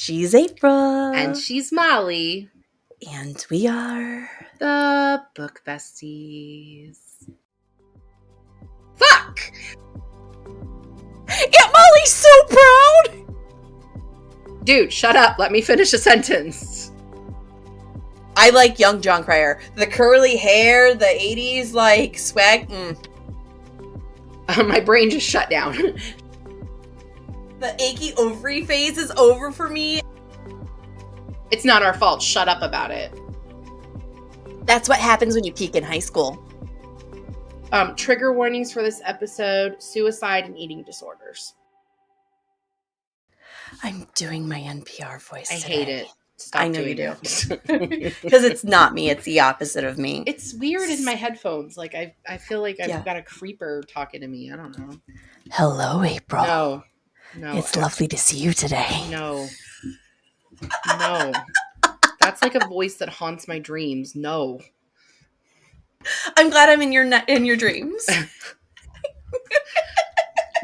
She's April. And she's Molly. And we are the Book Besties. Fuck! Aunt Molly's so proud! Dude, shut up. Let me finish a sentence. I like young John Cryer. The curly hair, the 80s, like, swag. My brain just shut down. The achy ovary phase is over for me. It's not our fault. Shut up about it. That's what happens when you peak in high school. Trigger warnings for this episode: suicide and eating disorders. I'm doing my NPR voice I today. hate it. Stop. I know you do. Because it's not me. It's the opposite of me. It's weird in my headphones. Like, I feel like I've got a creeper talking to me. I don't know. Hello, April. No. It's lovely to see you today. No. That's like a voice that haunts my dreams. No. I'm glad I'm in your dreams.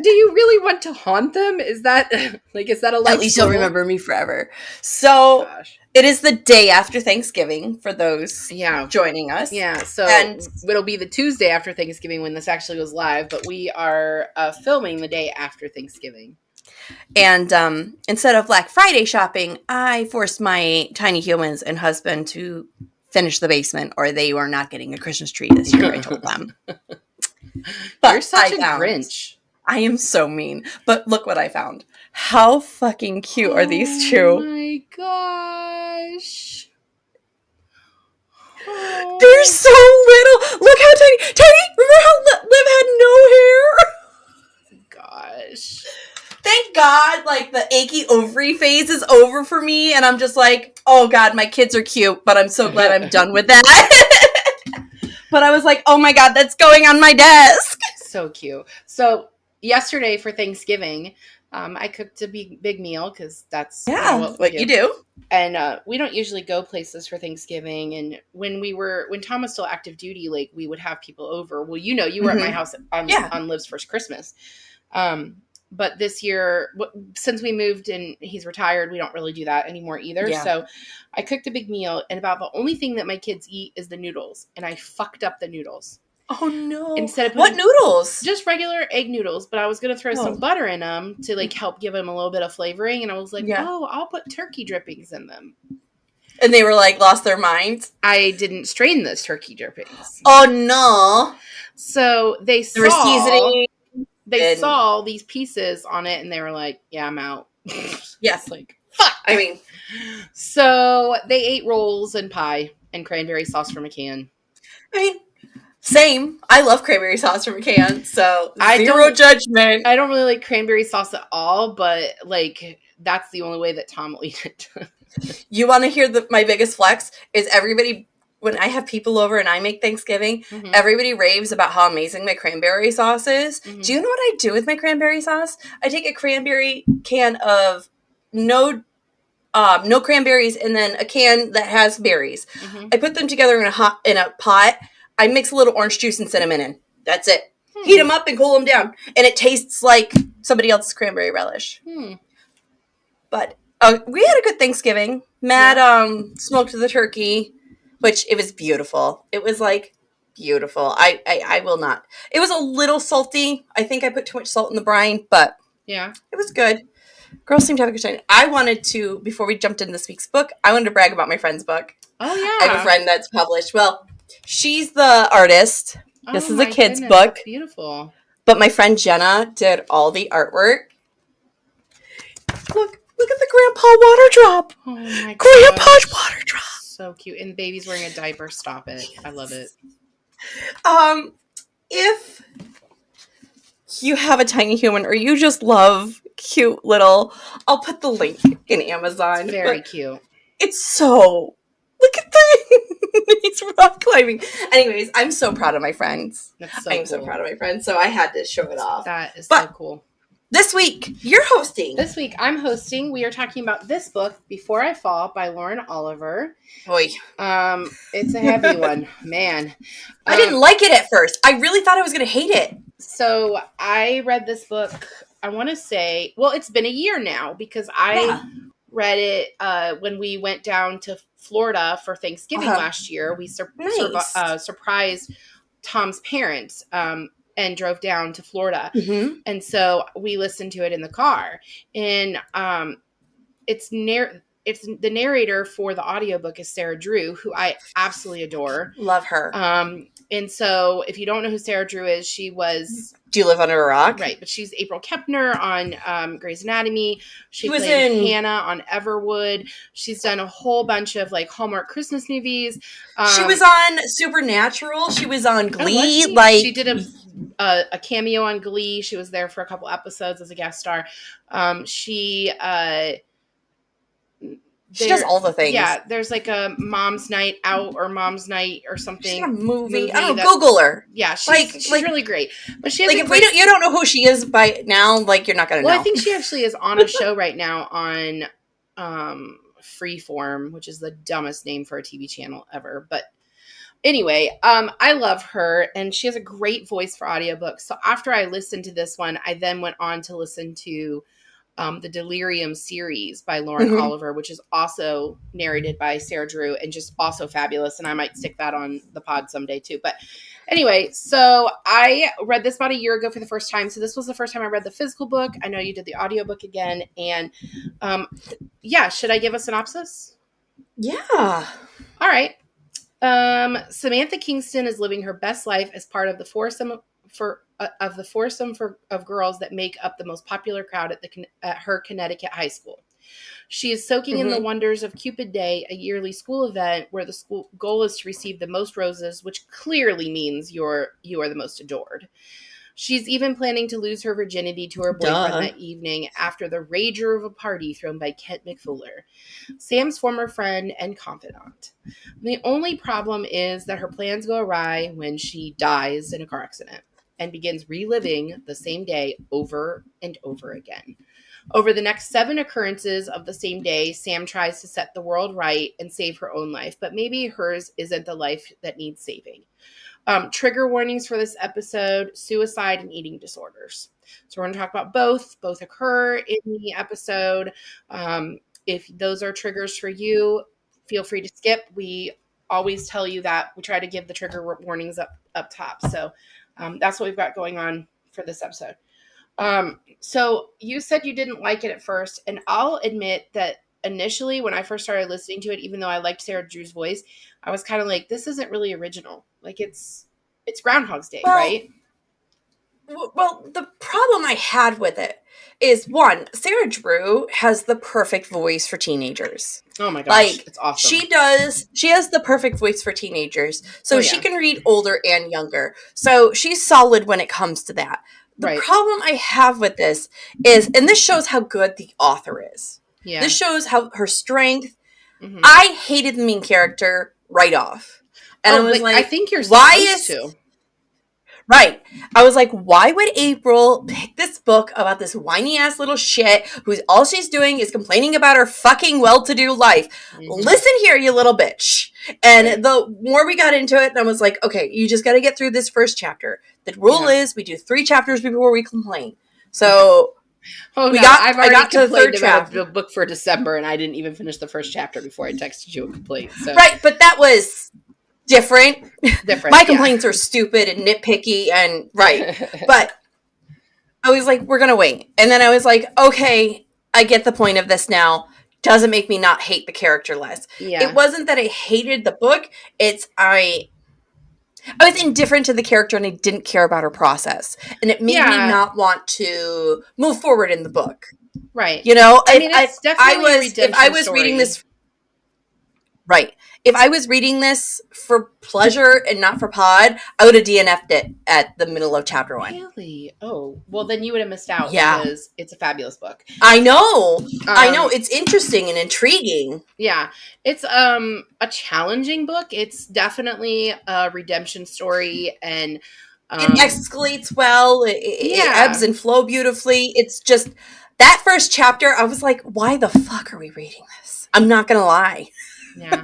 Do you really want to haunt them? Is that a life? At least you'll remember me forever. So It is the day after Thanksgiving for those joining us. Yeah, so it'll be the Tuesday after Thanksgiving when this actually goes live, but we are filming the day after Thanksgiving. And instead of Black Friday shopping, I forced my tiny humans and husband to finish the basement, or they were not getting a Christmas tree this year, I told them. But you're such a Grinch. I am so mean. But look what I found. How fucking cute are these two? Oh my gosh. Oh. They're so little. Look how tiny. Remember how Liv had no hair? Gosh. Thank God, like, the achy ovary phase is over for me, and I'm just like, oh God, my kids are cute, but I'm so glad I'm done with that. But I was like, oh my God, that's going on my desk. So cute. So yesterday for Thanksgiving, I cooked a big meal because that's what you do. And we don't usually go places for Thanksgiving. And when Tom was still active duty, like, we would have people over. Well, you were at my house on Liv's first Christmas. But this year, since we moved and he's retired, we don't really do that anymore either. Yeah. So I cooked a big meal, and about the only thing that my kids eat is the noodles. And I fucked up the noodles. Oh, no. Instead of what noodles? Just regular egg noodles, but I was going to throw some butter in them to, like, help give them a little bit of flavoring. And I was like, I'll put turkey drippings in them. And they were like, lost their minds? I didn't strain those turkey drippings. Oh, no. So they saw these pieces on it, and they were like, yeah, I'm out. Yes. Like, fuck. I mean. So they ate rolls and pie and cranberry sauce from a can. I mean, same. I love cranberry sauce from a can, so zero judgment. I don't really like cranberry sauce at all, but, like, that's the only way that Tom will eat it. You want to hear my biggest flex? Is everybody, when I have people over and I make Thanksgiving, everybody raves about how amazing my cranberry sauce is. Mm-hmm. Do you know what I do with my cranberry sauce? I take a cranberry can of no cranberries and then a can that has berries. Mm-hmm. I put them together in a pot. I mix a little orange juice and cinnamon in. That's it. Heat them up and cool them down. And it tastes like somebody else's cranberry relish. But we had a good Thanksgiving. Matt smoked the turkey, which it was beautiful. It was, like, beautiful. I will not. It was a little salty. I think I put too much salt in the brine, but it was good. Girls seem to have a good time. I wanted to, before we jumped into this week's book, I wanted to brag about my friend's book. Oh, yeah. I have a friend that's published. Well, she's the artist. This is a kid's book. That's beautiful. But my friend Jenna did all the artwork. Look at the grandpa water drop. Oh my god. Grandpa's water drop. So cute. And baby's wearing a diaper. Stop it. I love it. If you have a tiny human or you just love cute little, I'll put the link in Amazon. It's very cute. It's so, look at he's rock climbing. Anyways, I'm so proud of my friends. I'm so proud of my friends, so I had to show it off. That is so cool. This week, you're hosting. This week, I'm hosting. We are talking about this book, Before I Fall, by Lauren Oliver. Boy. It's a heavy one. Man. I didn't like it at first. I really thought I was going to hate it. So, I read this book, I want to say, well, it's been a year now, because I read it when we went down to Florida for Thanksgiving last year. We surprised Tom's parents and drove down to Florida. Mm-hmm. And so we listened to it in the car. And it's the narrator for the audiobook is Sarah Drew, who I absolutely adore. Love her. And so if you don't know who Sarah Drew is, she was... Do You Live Under a Rock? Right, but she's April Kepner on Grey's Anatomy. She was in Hannah on Everwood. She's done a whole bunch of like Hallmark Christmas movies. She was on Supernatural. She was on Glee. She did a cameo on Glee. She was there for a couple episodes as a guest star. She does all the things. Yeah, there's like a Mom's Night Out or Mom's Night or something. She's got a movie. I don't know. Google her. Yeah, she's really great. But she has if you don't know who she is by now, like you're not gonna know. Well, I think she actually is on a show right now on Freeform, which is the dumbest name for a TV channel ever. But anyway, I love her, and she has a great voice for audiobooks. So after I listened to this one, I then went on to listen to the Delirium series by Lauren Oliver, which is also narrated by Sarah Drew and just also fabulous. And I might stick that on the pod someday too. But anyway, so I read this about a year ago for the first time. So this was the first time I read the physical book. I know you did the audiobook again. And should I give a synopsis? Yeah. All right. Samantha Kingston is living her best life as part of the foursome of girls that make up the most popular crowd at her Connecticut high school. She is soaking in the wonders of Cupid Day, a yearly school event where the school goal is to receive the most roses, which clearly means you are the most adored. She's even planning to lose her virginity to her boyfriend that evening after the rager of a party thrown by Kent McFuller, Sam's former friend and confidant. The only problem is that her plans go awry when she dies in a car accident and begins reliving the same day over and over again. Over the next 7 occurrences of the same day, Sam tries to set the world right and save her own life, but maybe hers isn't the life that needs saving. Trigger warnings for this episode: suicide and eating disorders. So we're going to talk about both occur in the episode. If those are triggers for you, feel free to skip. We always tell you that. We try to give the trigger warnings up top. So that's what we've got going on for this episode. So you said you didn't like it at first, and I'll admit that initially when I first started listening to it, even though I liked Sarah Drew's voice, I was kind of like, this isn't really original. Like it's Groundhog's Day, right? Well, the problem I had with it is, one, Sarah Drew has the perfect voice for teenagers. Oh my gosh, it's awesome. She has the perfect voice for teenagers. So she can read older and younger. So she's solid when it comes to that. The problem I have with this is, and this shows how good the author is. Yeah. This shows how her strength. I hated the main character right off. And I was like, I think you're supposed to. Right. I was like, why would April pick this book about this whiny ass little shit who's all she's doing is complaining about her fucking well-to-do life? Listen here, you little bitch. And the more we got into it, I was like, okay, you just got to get through this first chapter. The rule is we do 3 chapters before we complain. So I've already complained about a book for December, and I didn't even finish the first chapter before I texted you a complaint. So. Right, but that was different. My complaints are stupid and nitpicky and but I was like, we're gonna wait. And then I was like, okay, I get the point of this now. Doesn't make me not hate the character less. Yeah. It wasn't that I hated the book. It's I was indifferent to the character and I didn't care about her process. And it made me not want to move forward in the book. Right. You know, it's definitely a redemption if I was reading this if I was reading this for pleasure and not for pod, I would have DNF'd it at the middle of chapter 1. Really? Oh, well then you would have missed out because it's a fabulous book. I know. It's interesting and intriguing. Yeah. It's a challenging book. It's definitely a redemption story, and it escalates well. It ebbs and flow beautifully. It's just that first chapter, I was like, why the fuck are we reading this? I'm not going to lie. Yeah.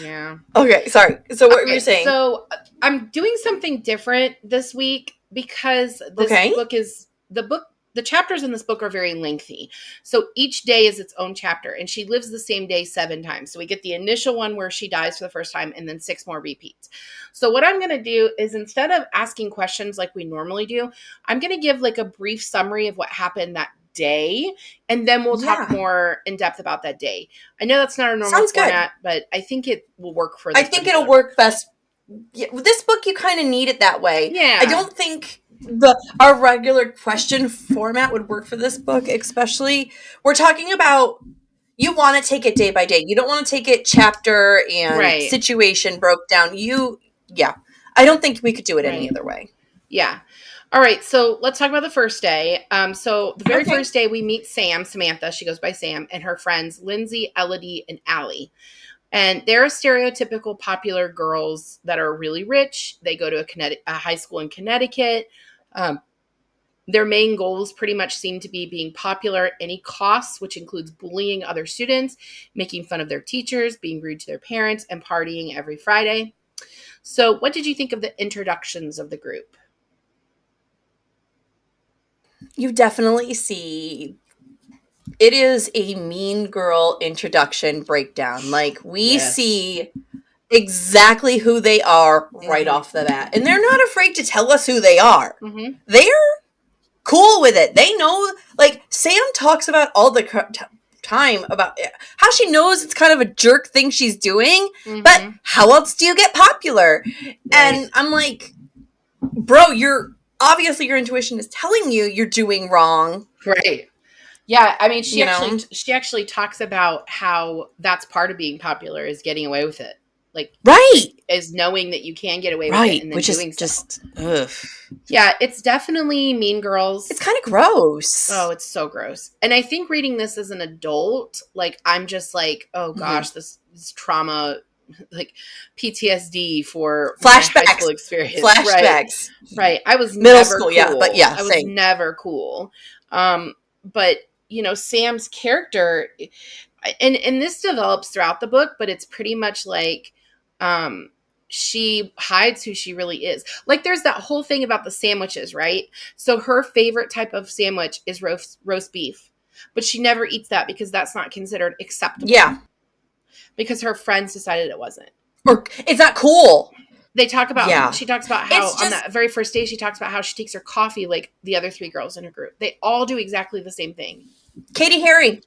Yeah. Okay, sorry. So what were you saying? So I'm doing something different this week because this book the chapters in this book are very lengthy. So each day is its own chapter, and she lives the same day 7 times. So we get the initial one where she dies for the first time, and then 6 more repeats. So what I'm going to do is, instead of asking questions like we normally do, I'm going to give like a brief summary of what happened that day, and then we'll talk more in depth about that day. I know that's not our normal format, but I think it will work for this. I think it'll work best. Yeah, this book, you kind of need it that way. Yeah. I don't think our regular question format would work for this book, especially we're talking about, you want to take it day by day. You don't want to take it chapter and situation broke down. I don't think we could do it any other way. Yeah. All right, so let's talk about the first day. So the very first day we meet Samantha, she goes by Sam, and her friends Lindsay, Elodie, and Allie. And they're stereotypical popular girls that are really rich. They go to a high school in Connecticut. Their main goals pretty much seem to be being popular at any cost, which includes bullying other students, making fun of their teachers, being rude to their parents, and partying every Friday. So what did you think of the introductions of the group? You definitely see it is a Mean Girl introduction breakdown. Like, we see exactly who they are right off the bat. And they're not afraid to tell us who they are. Mm-hmm. They're cool with it. They know, like, Sam talks about all the time about how she knows it's kind of a jerk thing she's doing, but how else do you get popular? Right. And I'm like, bro, obviously your intuition is telling you you're doing wrong. Right. Yeah, I mean, she actually talks about how that's part of being popular, is getting away with it. Like, is knowing that you can get away with it, and then doing so. Yeah, it's definitely Mean Girls. It's kind of gross. Oh, it's so gross. And I think reading this as an adult, like, I'm just like, oh gosh, this trauma, like PTSD for flashbacks, my high school experience. Flashbacks. Right. I was middle never school, cool. Yeah, but yeah, I was never cool. But Sam's character, and this develops throughout the book, but it's pretty much like she hides who she really is. Like, there's that whole thing about the sandwiches, right? So her favorite type of sandwich is roast beef, but she never eats that because that's not considered acceptable. Yeah. Because her friends decided it wasn't. Or it's not cool. They talk about, she talks about how on that very first day, she talks about how she takes her coffee like the other 3 girls in her group. They all do exactly the same thing. Katie Herring.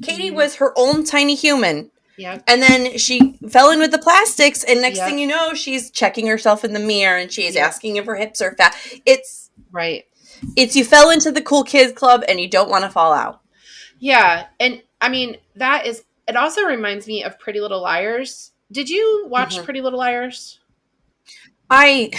Katie was her own tiny human. Yeah. And then she fell in with the plastics, and next thing you know, she's checking herself in the mirror, and she's asking if her hips are fat. It's you fell into the cool kids club, and you don't want to fall out. Yeah. And I mean, it also reminds me of Pretty Little Liars. Did you watch Pretty Little Liars? I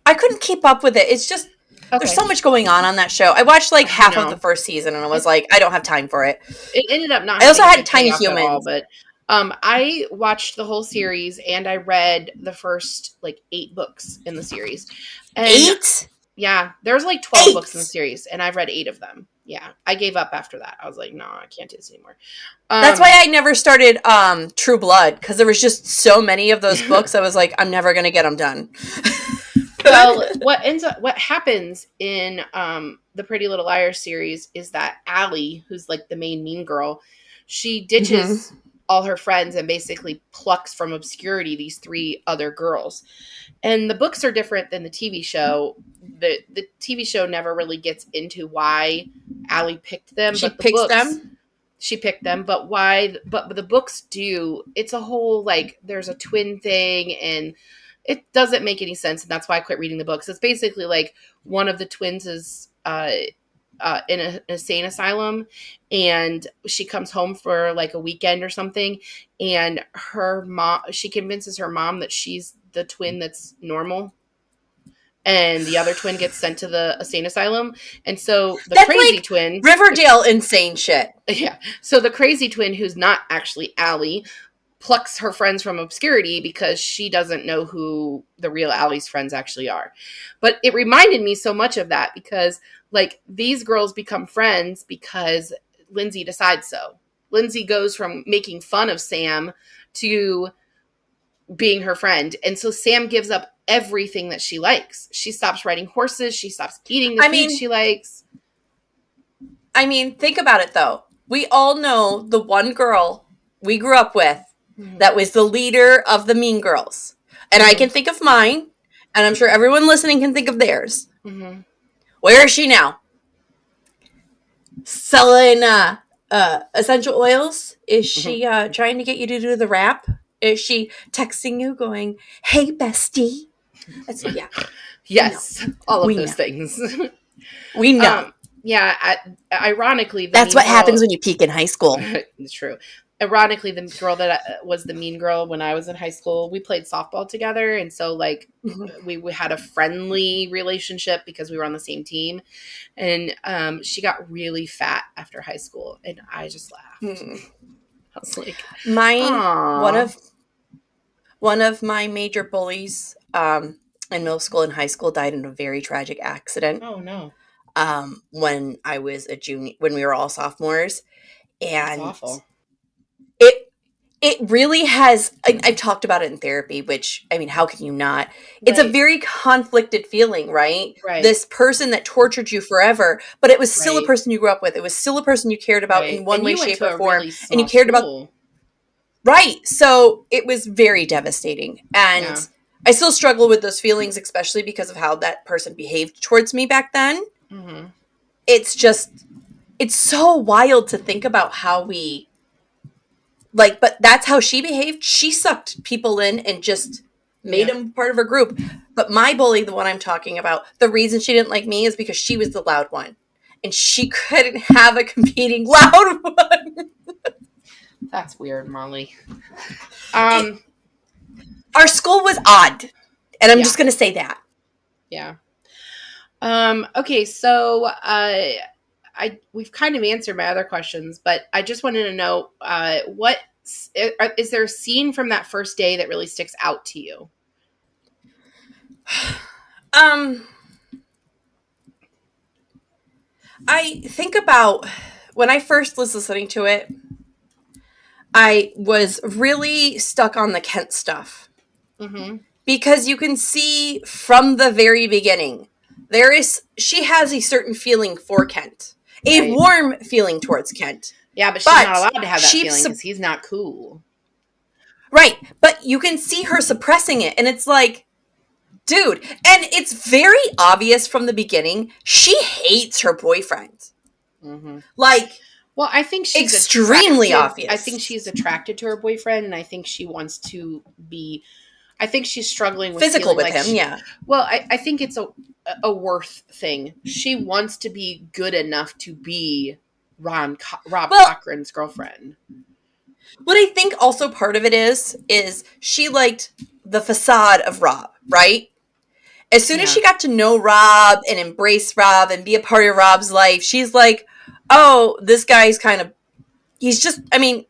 couldn't keep up with it. It's just, there's so much going on that show. I watched like half of the first season, and I was like, I don't have time for it. It ended up not. I also had tiny humans, all, but I watched the whole series, and I read the first like 8 books in the series. And 8? Yeah, there's like 12 books in the series, and I've read 8 of them. Yeah, I gave up after that. I was like, no, I can't do this anymore. That's why I never started True Blood, because there was just so many of those books. I was like, I'm never gonna get them done. Well, what happens in the Pretty Little Liars series is that Allie, who's like the main mean girl, she ditches all her friends and basically plucks from obscurity these 3 other girls. And the books are different than the TV show. The TV show never really gets into why Allie picked them. She picked them, but why? But the books do. It's a whole, like, there's a twin thing, and it doesn't make any sense, and that's why I quit reading the books. It's basically like one of the twins is in an insane asylum, and she comes home for like a weekend or something, and she convinces her mom that she's the twin that's normal, and the other twin gets sent to the insane asylum. And so the crazy twin, Riverdale insane shit. Yeah. So the crazy twin, who's not actually Allie, plucks her friends from obscurity because she doesn't know who the real Allie's friends actually are. But it reminded me so much of that, because like these girls become friends because Lindsay decides so. Lindsay goes from making fun of Sam to being her friend. And so Sam gives up everything that she likes. She stops riding horses. She stops eating the food she likes. I mean, think about it though. We all know the one girl we grew up with that was the leader of the Mean Girls. And I can think of mine, and I'm sure everyone listening can think of theirs. Where is she now? Selling essential oils? Is she trying to get you to do the rap? Is she texting you going, hey, bestie? Yeah. Yes, all of those things. We know. Yeah, ironically, that's what happens when you peak in high school. It's true. Ironically, the girl that was the mean girl when I was in high school, we played softball together, and so like we had a friendly relationship because we were on the same team. And she got really fat after high school, and I just laughed. I was like, one of my major bullies in middle school and high school died in a very tragic accident. Oh no. When I was a junior, when we were all sophomores, and that's awful. It really has. I've talked about it in therapy, which, I mean, how can you not? It's a very conflicted feeling, right? This person that tortured you forever, but it was still a person you grew up with. It was still a person you cared about in one way, shape, or form, and you cared about. Right. So it was very devastating, and I still struggle with those feelings, especially because of how that person behaved towards me back then. It's so wild to think about how we. But that's how she behaved. She sucked people in and just made them part of her group. But my bully, the one I'm talking about, the reason she didn't like me is because she was the loud one. And she couldn't have a competing loud one. That's weird, Molly. Our school was odd. And I'm just going to say that. Yeah. Okay, so we've kind of answered my other questions, but I just wanted to know what is there a scene from that first day that really sticks out to you? I think about when I first was listening to it, I was really stuck on the Kent stuff. Because you can see from the very beginning, she has a certain feeling for Kent. A warm feeling towards Kent. Yeah, but she's not allowed to have that feeling because he's not cool. Right. But you can see her suppressing it. And it's like, dude. And it's very obvious from the beginning. She hates her boyfriend. Like, well, I think she's extremely obvious. I think she's attracted to her boyfriend, and I think she wants to be. I think she's struggling with physical with him. Yeah. Well, I think it's a worth thing. She wants to be good enough to be Rob Cochran's girlfriend. What I think also part of it is she liked the facade of Rob, right? As soon as she got to know Rob and embrace Rob and be a part of Rob's life, she's like, oh, this guy's he's just, I mean,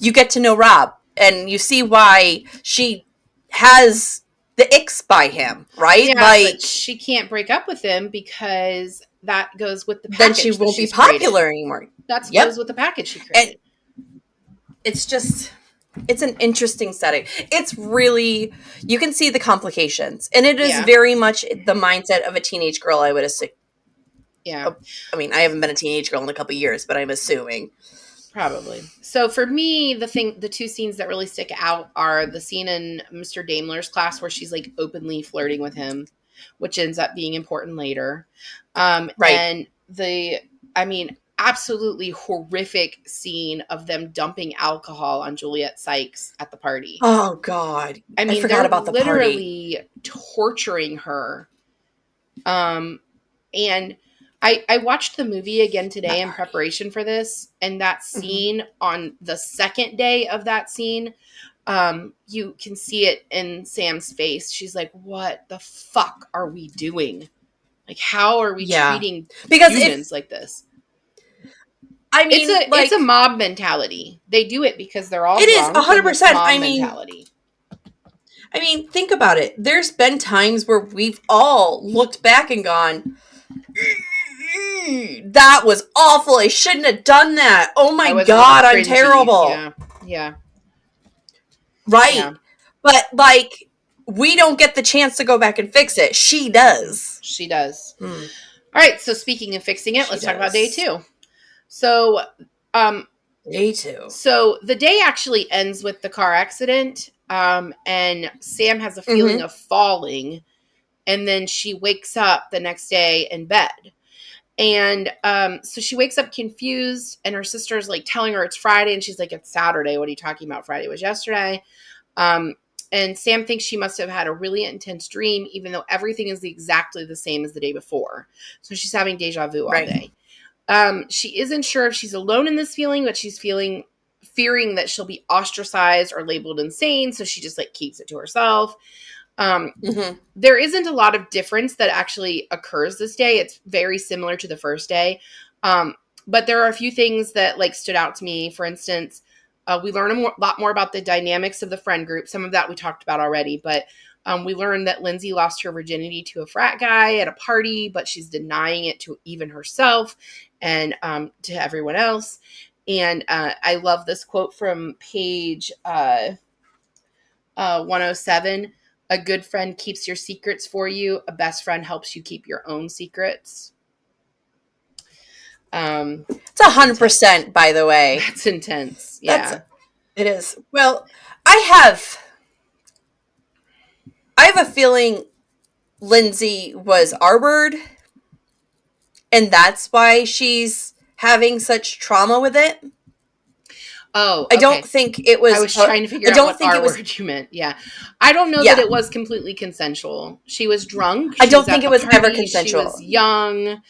you get to know Rob and you see why she has the icks by him, right? Yeah, but she can't break up with him because that goes with the package. Then she won't be popular anymore. That goes with the package she created. And it's an interesting setting. It's really, you can see the complications. And it is very much the mindset of a teenage girl, I would assume. Yeah. I mean, I haven't been a teenage girl in a couple of years, but I'm assuming. Probably. So for me, the two scenes that really stick out are the scene in Mr. Daimler's class where she's like openly flirting with him, which ends up being important later. And absolutely horrific scene of them dumping alcohol on Juliet Sykes at the party. Oh God. I mean, forgot about the literally torturing her. And I watched the movie again today in preparation for this, and that scene on the second day of that scene, you can see it in Sam's face. She's like, what the fuck are we doing? Like, how are we treating humans like this? I mean, it's a mob mentality. They do it because they're all wrong. It is 100%. Mentality. I mean, think about it. There's been times where we've all looked back and gone, that was awful. I shouldn't have done that. Oh my God, I'm terrible. Yeah. Right. Yeah. But like, we don't get the chance to go back and fix it. She does. She does. All right. So speaking of fixing it, let's talk about day 2. So, day 2. So the day actually ends with the car accident. And Sam has a feeling of falling, and then she wakes up the next day in bed. And so she wakes up confused, and her sister's like telling her it's Friday, and she's like, it's Saturday. What are you talking about? Friday was yesterday. And Sam thinks she must have had a really intense dream, even though everything is exactly the same as the day before. So she's having deja vu all day. She isn't sure if she's alone in this feeling, but she's fearing that she'll be ostracized or labeled insane. So she just like keeps it to herself. There isn't a lot of difference that actually occurs this day. It's very similar to the first day. But there are a few things that like stood out to me. For instance, we learn a lot more about the dynamics of the friend group. Some of that we talked about already, but we learned that Lindsay lost her virginity to a frat guy at a party, but she's denying it to even herself and to everyone else. And I love this quote from page 107. A good friend keeps your secrets for you. A best friend helps you keep your own secrets. It's 100%, by the way. That's intense. Yeah. It is. Well, I have a feeling Lindsay was R-word, and that's why she's having such trauma with it. Oh, okay. I don't think it was. I was trying to figure out what R-word you meant. Yeah. I don't know that it was completely consensual. She was drunk. I don't think it was ever consensual. She was young.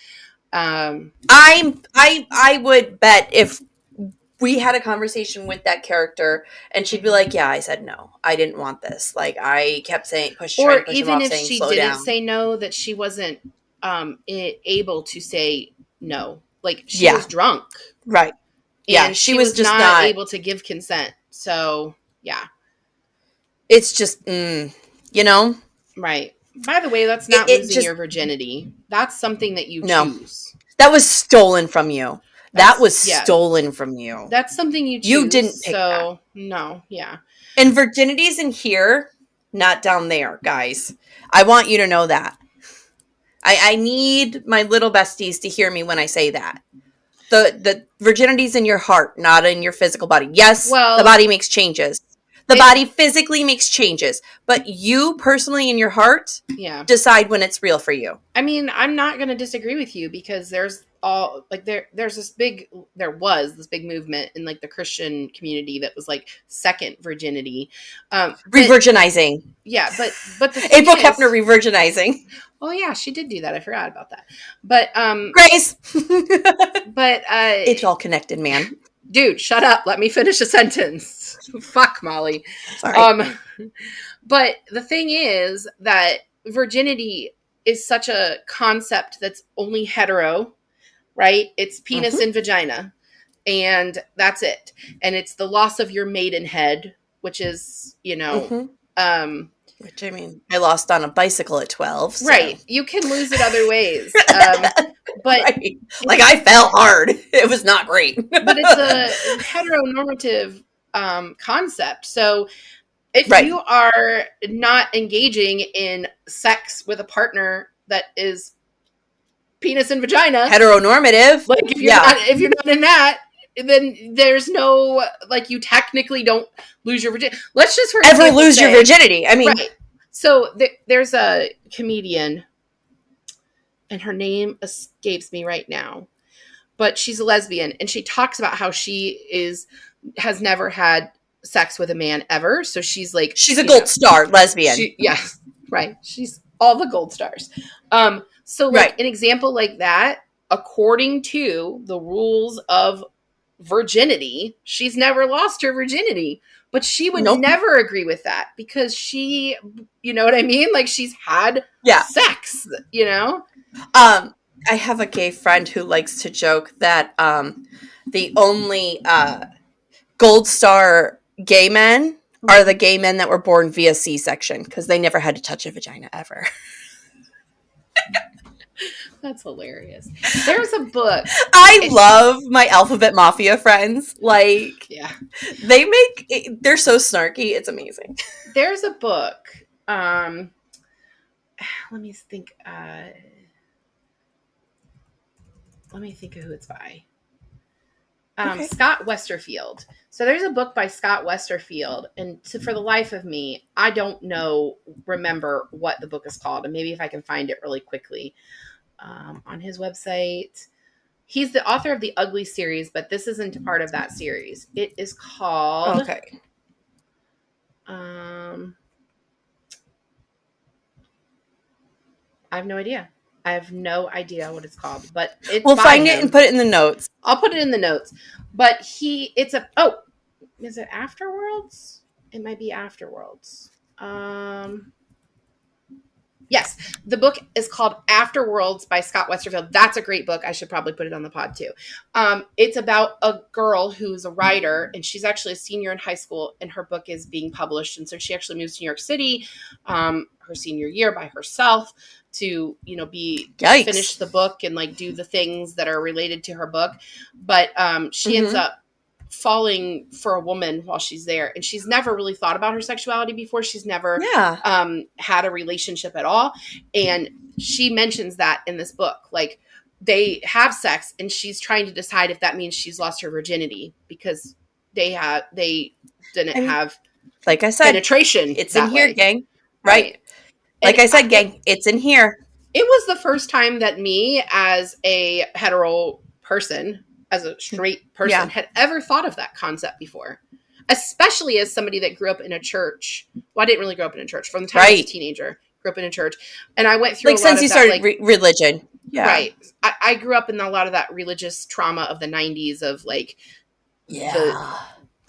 I would bet if we had a conversation with that character and she'd be like, yeah, I said no. I didn't want this. Like, I kept saying, trying to push him off, saying, slow down. Or even if she didn't say no, that she wasn't able to say no. Like, she was drunk. Right. And she was just not able to give consent. So, yeah. It's just, you know? Right. By the way, that's not losing your virginity. That's something that you choose. That was stolen from you. That was stolen from you. That's something you choose. You didn't pick that. No, yeah. And virginity's in here, not down there, guys. I want you to know that. I need my little besties to hear me when I say that. The virginity's in your heart, not in your physical body. Yes, the body makes changes. The body physically makes changes. But you personally in your heart decide when it's real for you. I mean, I'm not going to disagree with you because there's this big movement in like the Christian community that was like second virginity. Re-virginizing. Yeah, but the April Kepner re-virginizing. Oh yeah, she did do that. I forgot about that. But Grace. But it's all connected, man. Dude, shut up. Let me finish a sentence. Fuck, Molly. Sorry. But the thing is that virginity is such a concept that's only hetero, right? It's penis and vagina, and that's it. And it's the loss of your maidenhead, which is, which, I mean, I lost on a bicycle at 12. So. Right. You can lose it other ways. But right. Like, I fell hard. It was not great. But it's a heteronormative concept. So if you are not engaging in sex with a partner that is penis and vagina, heteronormative, like if you're not in that, then there's no, like, you technically don't lose your virginity. Let's just lose your virginity. I mean, right. So there's a comedian, and her name escapes me right now, but she's a lesbian, and she talks about how she has never had sex with a man ever. So she's like, she's a gold star lesbian. Right. She's all the gold stars. So like an example like that, according to the rules of virginity, she's never lost her virginity, but she would never agree with that because she, you know what I mean? Like, she's had sex, I have a gay friend who likes to joke that the only gold star gay men are the gay men that were born via C-section because they never had to touch a vagina ever. That's hilarious. There's a book. I love my Alphabet Mafia friends. Like, yeah, they're so snarky. It's amazing. There's a book. Let me think. Let me think of who it's by. Okay. Scott Westerfield. So there's a book by Scott Westerfield, and for the life of me, I don't remember what the book is called, and maybe if I can find it really quickly on his website. He's the author of the Ugly series, but this isn't part of that series. It is called. Okay. I have no idea. I have no idea what it's called, but we'll find it and put it in the notes. I'll put it in the notes. But is it Afterworlds? It might be Afterworlds. Yes, the book is called Afterworlds by Scott Westerfield. That's a great book. I should probably put it on the pod too. It's about a girl who's a writer, and she's actually a senior in high school, and her book is being published. And so she actually moves to New York City her senior year by herself to, finish the book and like do the things that are related to her book. But she ends up falling for a woman while she's there, and she's never really thought about her sexuality before. She's never had a relationship at all, and she mentions that in this book. Like, they have sex, and she's trying to decide if that means she's lost her virginity because they didn't have, like I said, penetration. It's in here, gang. Right. Like I said, gang, it's in here. It was the first time that me, as a hetero person, as a straight person, had ever thought of that concept before, especially as somebody that grew up in a church. Well, I didn't really grow up in a church. From the time I was a teenager, grew up in a church, and I went through since you started religion. Yeah. Right. I grew up in a lot of that religious trauma of the 90s of like,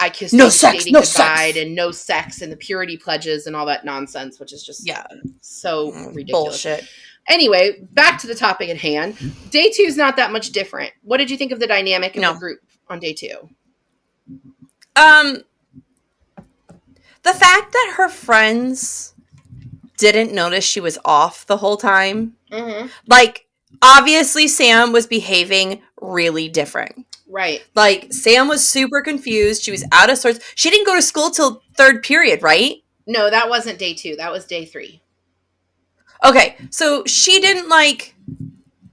I kissed no sex, no sex, and no sex, and the purity pledges and all that nonsense, which is just so ridiculous. Bullshit. Anyway, back to the topic at hand. Day 2 is not that much different. What did you think of the dynamic of the group on day 2? The fact that her friends didn't notice she was off the whole time. Mm-hmm. Like, obviously Sam was behaving really different. Right. Like, Sam was super confused. She was out of sorts. She didn't go to school till 3rd period, right? No, that wasn't day 2. That was day 3. Okay, so she didn't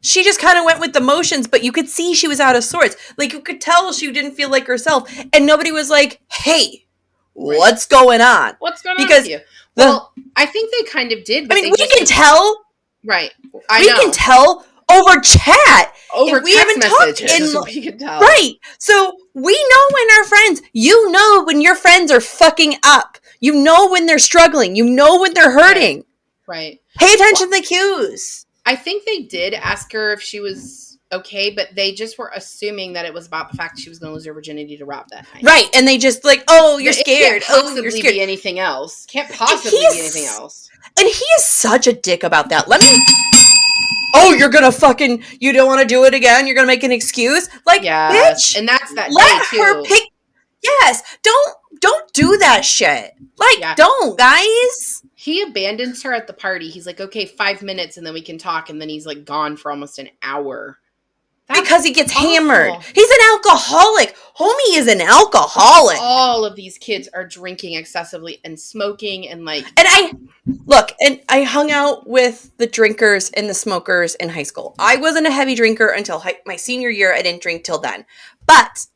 she just kind of went with the motions, but you could see she was out of sorts. Like, you could tell she didn't feel like herself. And nobody was like, hey, what's going on? What's going on with you? Well, I think they kind of did. But we can tell. Right. We can tell over chat. Over we haven't talked we can tell. Right. So we know when our friends, you know when your friends are fucking up. You know when they're struggling. You know when they're hurting. Right. Pay attention to the cues. I think they did ask her if she was okay, but they just were assuming that it was about the fact she was going to lose her virginity to Rob that night. Right. And they just like, oh, you're scared. You're scared. Be anything else. Can't possibly be anything else. And he is such a dick about that. Oh, you're going to you don't want to do it again? You're going to make an excuse? Like, bitch. And that's that let her pick. Yes. Don't do that shit. Like, don't, guys. He abandons her at the party. He's like, okay, 5 minutes and then we can talk. And then he's like gone for almost an hour. Because he gets hammered. He's an alcoholic. Homie is an alcoholic. All of these kids are drinking excessively and smoking and like... And I hung out with the drinkers and the smokers in high school. I wasn't a heavy drinker until my senior year. I didn't drink till then. But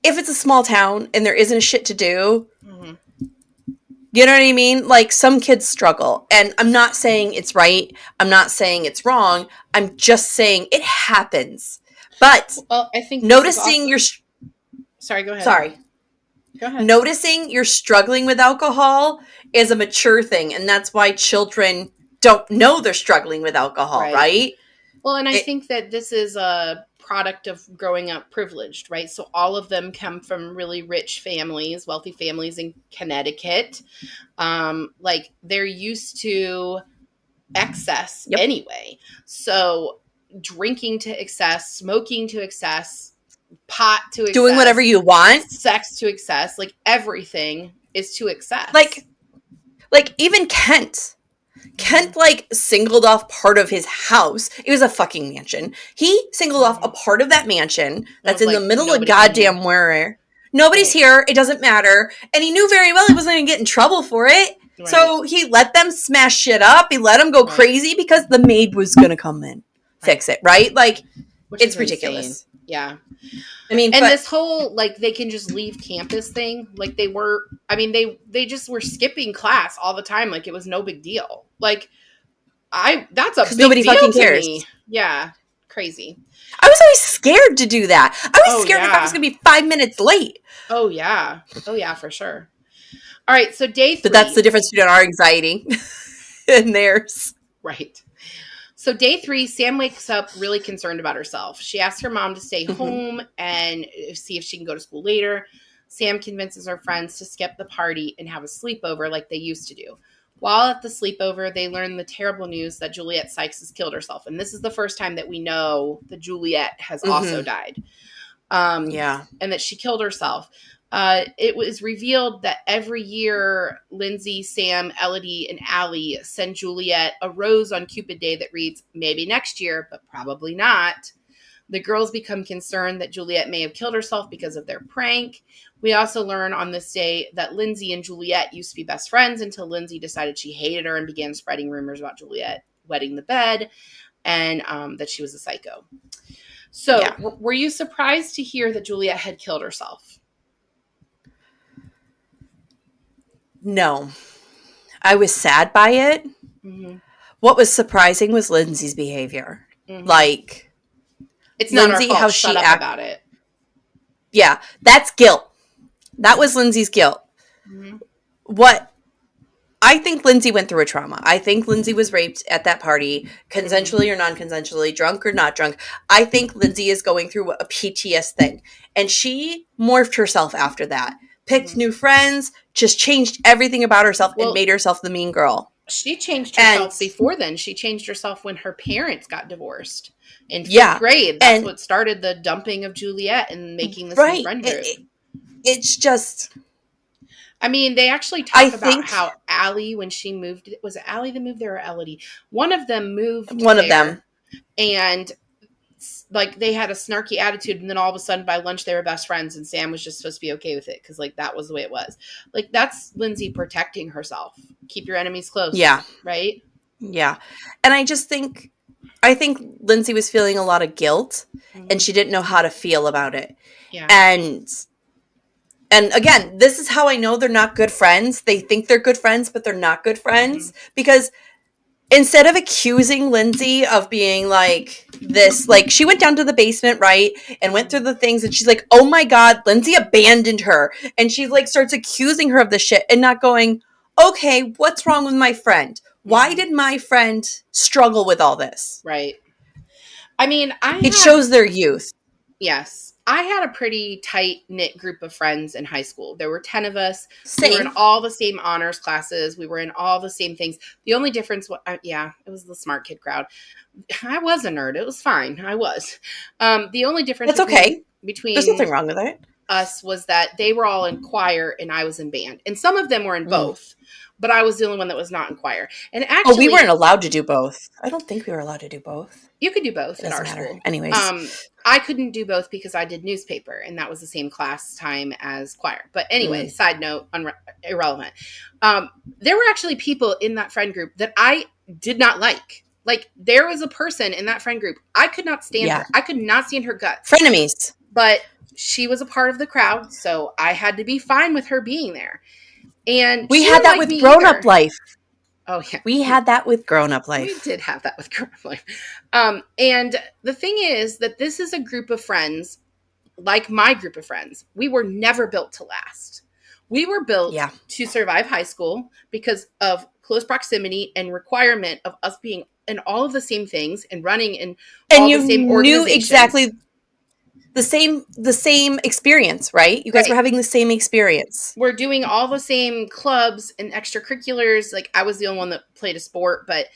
if it's a small town and there isn't a shit to do... Mm-hmm. You know what I mean? Like, some kids struggle. And I'm not saying it's right. I'm not saying it's wrong. I'm just saying it happens. But I think noticing Sorry, go ahead. Sorry. Go ahead. Noticing you're struggling with alcohol is a mature thing. And that's why children don't know they're struggling with alcohol, right? Well, and I think that this is a product of growing up privileged, right? So all of them come from really rich families, wealthy families in Connecticut. Like, they're used to excess anyway. So drinking to excess, smoking to excess, pot to excess, doing whatever you want, sex to excess, like everything is to excess. Like even Kent. Kent, like, singled off part of his house. It was a fucking mansion. He singled off a part of that mansion that's in the middle of goddamn where. Nobody's here. It doesn't matter. And he knew very well he wasn't going to get in trouble for it. Right. So he let them smash shit up. He let them go crazy because the maid was going to come in, fix it, right? Like, which it's ridiculous. Insane. Yeah. I mean, and this whole, like, they can just leave campus thing, like, they just were skipping class all the time. Like, it was no big deal. Like, that's a big nobody deal fucking cares. To me. Yeah. Crazy. I was always scared to do that. I was scared if I was going to be 5 minutes late. Oh, yeah. Oh, yeah, for sure. All right. So day 3. But that's the difference between our anxiety and theirs. Right. So day 3, Sam wakes up really concerned about herself. She asks her mom to stay home and see if she can go to school later. Sam convinces her friends to skip the party and have a sleepover like they used to do. While at the sleepover, they learn the terrible news that Juliet Sykes has killed herself. And this is the first time that we know that Juliet has also died. And that she killed herself. It was revealed that every year, Lindsay, Sam, Elodie, and Allie send Juliet a rose on Cupid Day that reads, maybe next year, but probably not. The girls become concerned that Juliet may have killed herself because of their prank. We also learn on this day that Lindsay and Juliet used to be best friends until Lindsay decided she hated her and began spreading rumors about Juliet wetting the bed and that she was a psycho. So were you surprised to hear that Juliet had killed herself? No. I was sad by it. Mm-hmm. What was surprising was Lindsay's behavior. Mm-hmm. Like, it's not Lindsay, our fault. How Shut she up about it. Yeah, that's guilt. That was Lindsay's guilt. Mm-hmm. What I think Lindsay went through a trauma. I think Lindsay was raped at that party, consensually or non-consensually, drunk or not drunk. I think Lindsay is going through a PTS thing. And she morphed herself after that. Picked new friends, just changed everything about herself and made herself the mean girl. She changed herself before then. She changed herself when her parents got divorced. In 5th grade, that's what started the dumping of Juliet and making this new friend group. It's just... I mean, they actually talk about how Allie, when she moved... Was it Allie that moved there or Elodie? One of them moved One of them. And... like, they had a snarky attitude, and then all of a sudden by lunch they were best friends, and Sam was just supposed to be okay with it because, like, that was the way it was. Like, that's Lindsay protecting herself. Keep your enemies close. Yeah. Right? Yeah. And I think Lindsay was feeling a lot of guilt, and she didn't know how to feel about it. Yeah. And again, this is how I know they're not good friends. They think they're good friends, but they're not good friends because instead of accusing Lindsay of being like this, like she went down to the basement, right? And went through the things and she's like, oh my God, Lindsay abandoned her. And she like starts accusing her of this shit and not going, okay, what's wrong with my friend? Why did my friend struggle with all this? Right. I mean, it shows their youth. Yes. I had a pretty tight-knit group of friends in high school. There were 10 of us. Same. We were in all the same honors classes. We were in all the same things. The only difference was, it was the smart kid crowd. I was a nerd. It was fine. I was. The only difference between there's nothing wrong with it. Us was that they were all in choir and I was in band. And some of them were in both. But I was the only one that was not in choir. And actually, we weren't allowed to do both. I don't think we were allowed to do both. You could do both at our school. Anyways. I couldn't do both because I did newspaper, and that was the same class time as choir. But anyway, side note, irrelevant. There were actually people in that friend group that I did not like. Like, there was a person in that friend group. I could not stand her. I could not stand her guts. Frenemies. But she was a part of the crowd, so I had to be fine with her being there. And we had that with grown-up life. Oh, yeah. We had that with grown-up life. We did have that with grown-up life. And the thing is that this is a group of friends, like my group of friends. We were never built to last. We were built to survive high school because of close proximity and requirement of us being in all of the same things and running in all the same organizations. And you knew exactly the same experience, right? You guys were having the same experience. We're doing all the same clubs and extracurriculars. Like, I was the only one that played a sport, but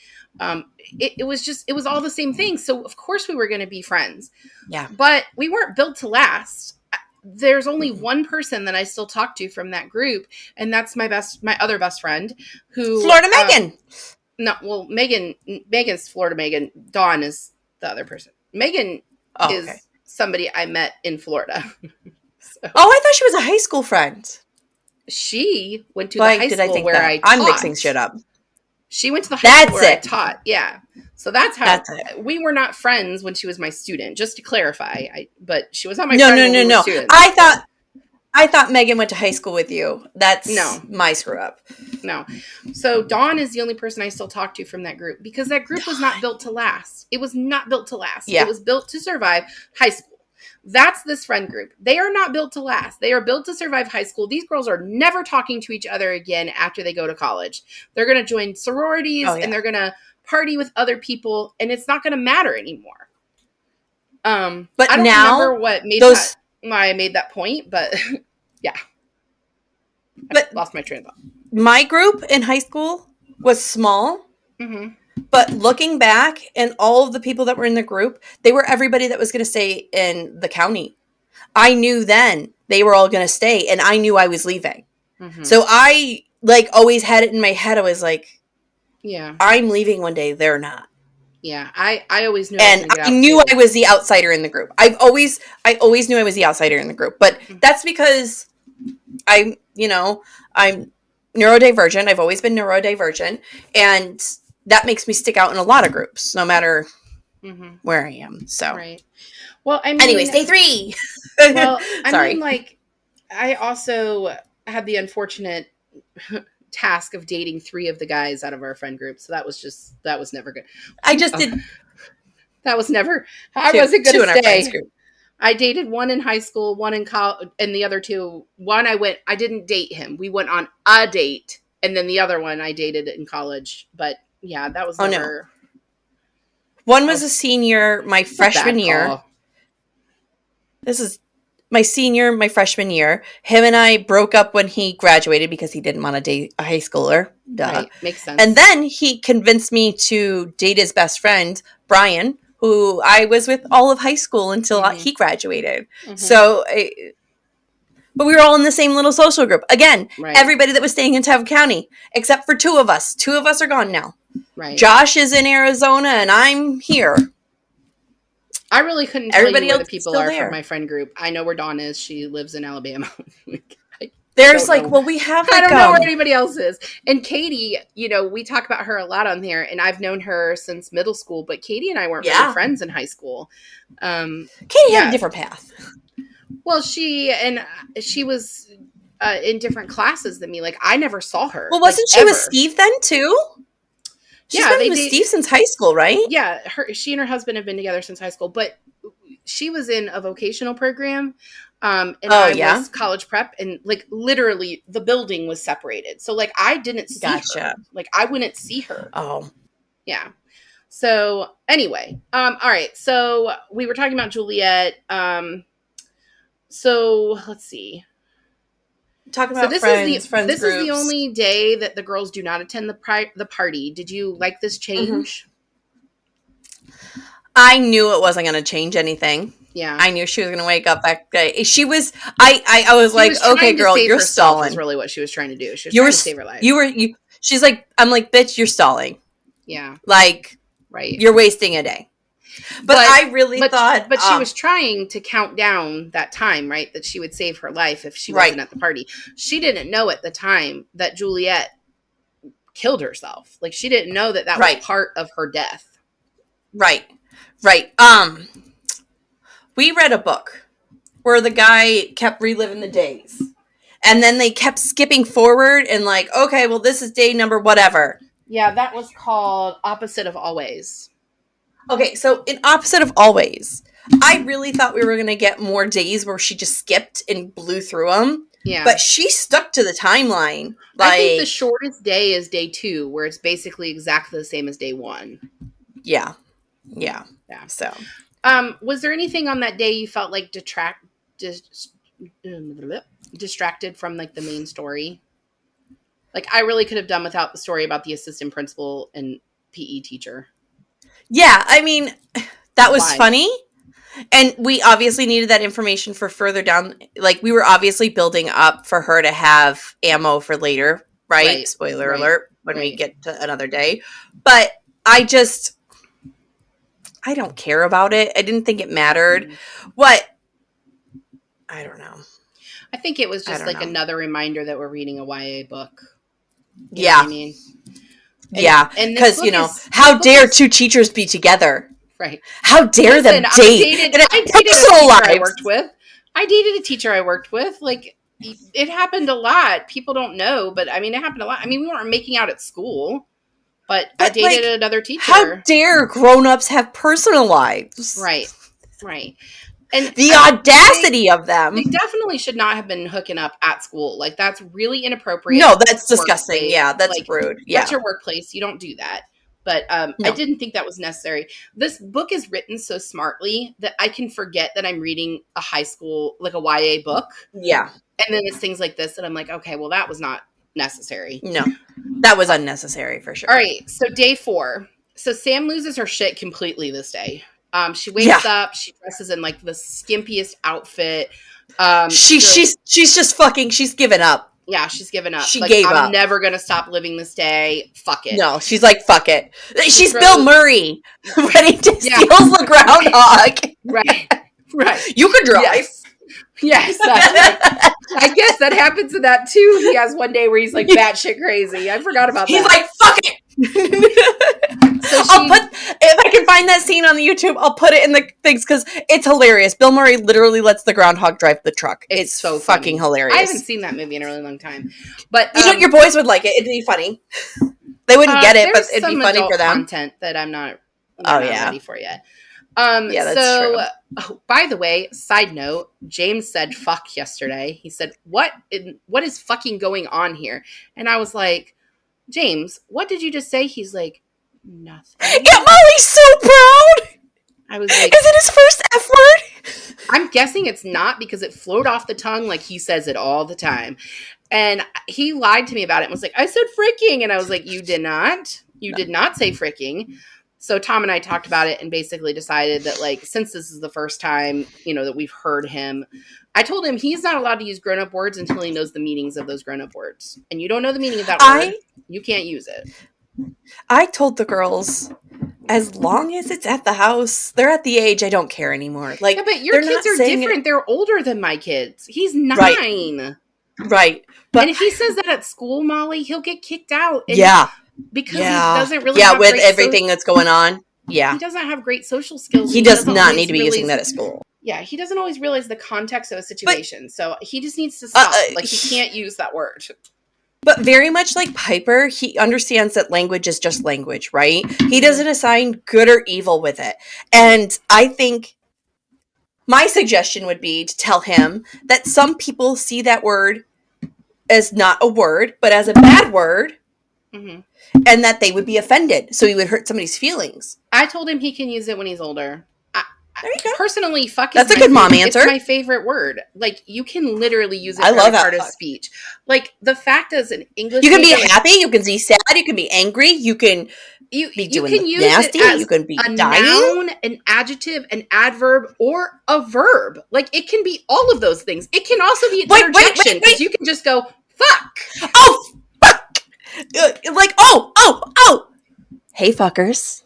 it was all the same thing. So of course we were going to be friends. Yeah. But we weren't built to last. There's only one person that I still talk to from that group, and that's my other best friend, who Florida Megan. No, well, Megan's Florida Megan. Dawn is the other person. Megan Oh, okay. is somebody I met in Florida. So Oh, I thought she was a high school friend. she went to the Why high did I school think where that? I I'm mixing taught. shit up. She went to the high school That's where I it. taught. Yeah. So that's how That's it. we were not friends when she was my student, just to clarify. But she was not my No, friend no, when no, we were no. students. I thought Megan went to high school with you. That's No, my screw up. no. So Dawn is the only person I still talk to from that group because that group was not built to last. It was not built to last. It Yeah. was built to survive high school. That's this friend group. They are not built to last. They are built to survive high school. These girls are never talking to each other again after they go to college. They're going to join sororities Oh, yeah. and they're going to party with other people, and it's not going to matter anymore. But I don't now remember what made those, why I made that point, but yeah, but I lost my train of thought. my group in high school was small. Mm-hmm. But looking back, and all of the people that were in the group, they were everybody that was going to stay in the county. I knew then they were all going to stay, and I knew I was leaving. Mm-hmm. So I like always had it in my head. I was like, Yeah, I'm leaving one day. They're not. yeah. I always knew I was And going to get I out knew too. I was the outsider in the group. I always knew I was the outsider in the group. But that's because I'm neurodivergent. I've always been neurodivergent, and that makes me stick out in a lot of groups, no matter where I am. So, right. Well, I mean, anyways, day 3. well, I Sorry. mean, like, I also had the unfortunate task of dating 3 of the guys out of our friend group, so that was never good. I just did That was never. I 2 wasn't going to in our friends stay. group. I dated one in high school, one in college, and the other 2. One I didn't date him. We went on a date, and then the other one I dated in college. But yeah, that was never. No. One was a senior my freshman year. This is my freshman year. Him and I broke up when he graduated because he didn't want to date a high schooler. Duh. Right, makes sense. And then he convinced me to date his best friend, Brian, who I was with all of high school until he graduated. So, but we were all in the same little social group. Again, everybody that was staying in Tioga County, except for 2 of us. 2 of us are gone now. Right. Josh is in Arizona and I'm here. I really couldn't tell you where the people are from my friend group. I know where Dawn is. She lives in Alabama. There's like, well, we have like, I don't know where anybody else is. And Katie, we talk about her a lot on here, and I've known her since middle school, but Katie and I weren't really friends in high school. Katie had a different path. Well, she was in different classes than me. Like, I never saw her. Well, wasn't she with Steve then too? She's been with Steve since high school, right? Yeah, she and her husband have been together since high school, but she was in a vocational program, and I was college prep, and like literally the building was separated. So like I didn't see her. Like I wouldn't see her. Oh. Yeah. So anyway, all right. So we were talking about Juliet. So let's see. Talking about friends groups. This is the only day that the girls do not attend the party. Did you like this change? I knew it wasn't going to change anything. Yeah, I knew she was going to wake up that day. She was. I was like, okay, girl, you're stalling. Is really what she was trying to do. She was trying to save her life. She's like, I'm like, bitch, you're stalling. Yeah, like, right. You're wasting a day. But I really thought, but she was trying to count down that time, right? That she would save her life if she wasn't at the party. She didn't know at the time that Juliet killed herself. Like she didn't know that was part of her death. Right. We read a book where the guy kept reliving the days. And then they kept skipping forward and like, okay, well, this is day number whatever. Yeah, that was called Opposite of Always. Okay, so in Opposite of Always, I really thought we were going to get more days where she just skipped and blew through them. Yeah. But she stuck to the timeline. I think the shortest day is day 2, where it's basically exactly the same as day 1. Yeah. So, was there anything on that day you felt like distracted from like the main story? Like I really could have done without the story about the assistant principal and PE teacher. Yeah, I mean, that was funny. And we obviously needed that information for further down. Like, we were obviously building up for her to have ammo for later, right? Spoiler alert. when we get to another day. But I don't care about it. I didn't think it mattered. I don't know. I think it was just like another reminder that we're reading a YA book. You know what I mean? And because, how dare two teachers be together? Right. How dare them date? I dated a teacher I worked with. Like, it happened a lot. People don't know, but I mean, it happened a lot. I mean, we weren't making out at school, but I dated another teacher. How dare grown-ups have personal lives? Right. And the audacity of them. They definitely should not have been hooking up at school. Like, that's really inappropriate. No, that's disgusting. Workplace. Yeah, that's rude. Yeah. That's your workplace. You don't do that. But I didn't think that was necessary. This book is written so smartly that I can forget that I'm reading a high school, like a YA book. Yeah. And then it's things like this that I'm like, okay, well, that was not necessary. No, that was unnecessary for sure. All right. So day 4. So Sam loses her shit completely this day. She wakes up. She dresses in like the skimpiest outfit. She's just fucking. She's given up. Yeah, she's given up. She gave up. I'm never gonna stop living this day. Fuck it. No, she's like, fuck it. She's Bill Murray, ready to steal the groundhog. Right. You can drive. Yes. I guess that happens to that too. He has one day where he's like batshit crazy. I forgot about that. He's like, fuck it. If I can find that scene on the YouTube, I'll put it in the things because it's hilarious. Bill Murray literally lets the groundhog drive the truck. It's so fucking hilarious. I haven't seen that movie in a really long time, but your boys would like it. It'd be funny. They wouldn't get it, but it'd be funny for them. Content that I'm not ready for yet. That's true. Oh, by the way, side note, James said fuck yesterday. He said, what is fucking going on here? And I was like, James, what did you just say? He's like, nothing. Yeah, Molly's so proud. I was like, is it his first F word? I'm guessing it's not because it flowed off the tongue like he says it all the time. And he lied to me about it and was like, I said freaking. And I was like, you did not. You did not say freaking. So Tom and I talked about it and basically decided that, like, since this is the first time, that we've heard him, I told him he's not allowed to use grown-up words until he knows the meanings of those grown-up words. And you don't know the meaning of that word, you can't use it. I told the girls, as long as it's at the house, they're at the age I don't care anymore. Like, but your kids are different. They're older than my kids. He's 9. Right. But, and if he says that at school, Molly, he'll get kicked out. And because he doesn't really have with everything that's going on. Yeah. He doesn't have great social skills. He does not need to be using that at school. Yeah, he doesn't always realize the context of a situation. So he just needs to stop. He can't use that word. But very much like Piper, he understands that language is just language, right? He doesn't assign good or evil with it. And I think my suggestion would be to tell him that some people see that word as not a word, but as a bad word. Mm-hmm. And that they would be offended. So he would hurt somebody's feelings. I told him he can use it when he's older. There you go. Personally, fuck That's a good mom answer. It's my favorite word. Like, you can literally use it as part of speech. Like, the fact is, in English, you can be happy, you can be sad, you can be angry, you can be doing nasty, you can be dying. Noun, an adjective, an adverb, or a verb. Like, it can be all of those things. It can also be an interjection. Because you can just go, fuck. Oh, fuck. Like, oh. Hey, fuckers.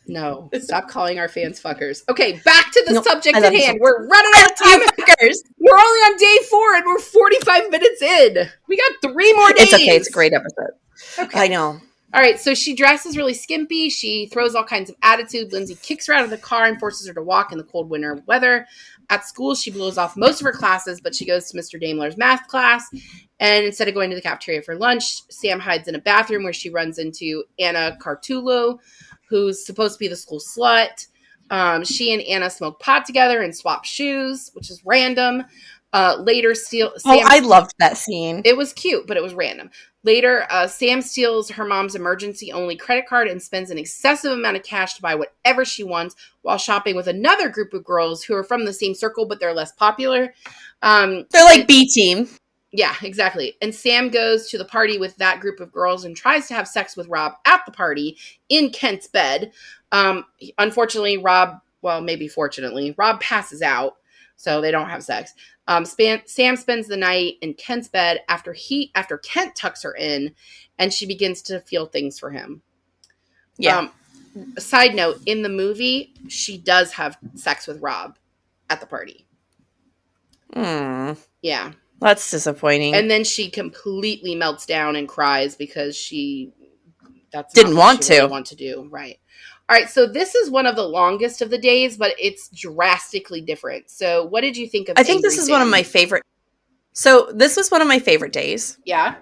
No, stop calling our fans fuckers. Okay, back to the subject at hand. We're running out of time. Fuckers. We're only on day 4 and we're 45 minutes in. We got 3 more days. It's okay. It's a great episode. Okay. I know. All right, so she dresses really skimpy. She throws all kinds of attitude. Lindsay kicks her out of the car and forces her to walk in the cold winter weather. At school, she blows off most of her classes, but she goes to Mr. Daimler's math class. And instead of going to the cafeteria for lunch, Sam hides in a bathroom where she runs into Anna Cartullo, who's supposed to be the school slut. She and Anna smoke pot together and swap shoes, which is random. Later, I loved that scene. It was cute, but it was random. Later, Sam steals her mom's emergency-only credit card and spends an excessive amount of cash to buy whatever she wants while shopping with another group of girls who are from the same circle, but they're less popular. They're like B-team. Yeah, exactly. And Sam goes to the party with that group of girls and tries to have sex with Rob at the party in Kent's bed. Unfortunately, Rob passes out. So they don't have sex. Sam spends the night in Kent's bed after Kent tucks her in, and she begins to feel things for him. Yeah. Side note, in the movie, she does have sex with Rob at the party. Yeah. That's disappointing. And then she completely melts down and cries because that's didn't not what want she to. really want to do. Right. All right. So this is one of the longest of the days, but it's drastically different. So what did you think of I think this is one of my favorite. So this was one of my favorite days. Yeah.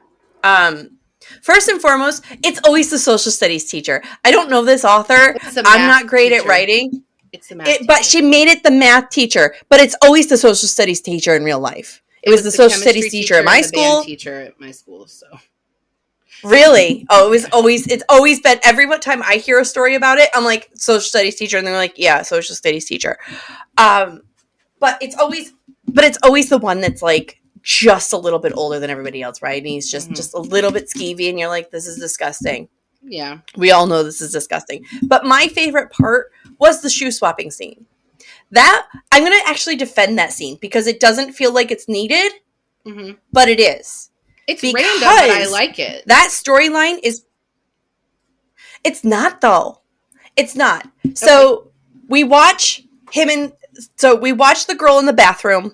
First and foremost, it's always the social studies teacher. I don't know this author. I'm not great at writing. It's the math but she made it the math teacher. But it's always the social studies teacher in real life. It was the social studies teacher at my school. Band teacher at my school. So really, it's always been. Every time I hear a story about it, I'm like social studies teacher, and they're like, yeah, social studies teacher. But it's always the one that's like just a little bit older than everybody else, right? And he's just a little bit skeevy, and you're like, this is disgusting. Yeah. We all know this is disgusting. But my favorite part was the shoe swapping scene. That, I'm going to actually defend that scene because it doesn't feel like it's needed, but it is. It's random, but I like it. That storyline is... It's not, though. It's not. So, we watch the girl in the bathroom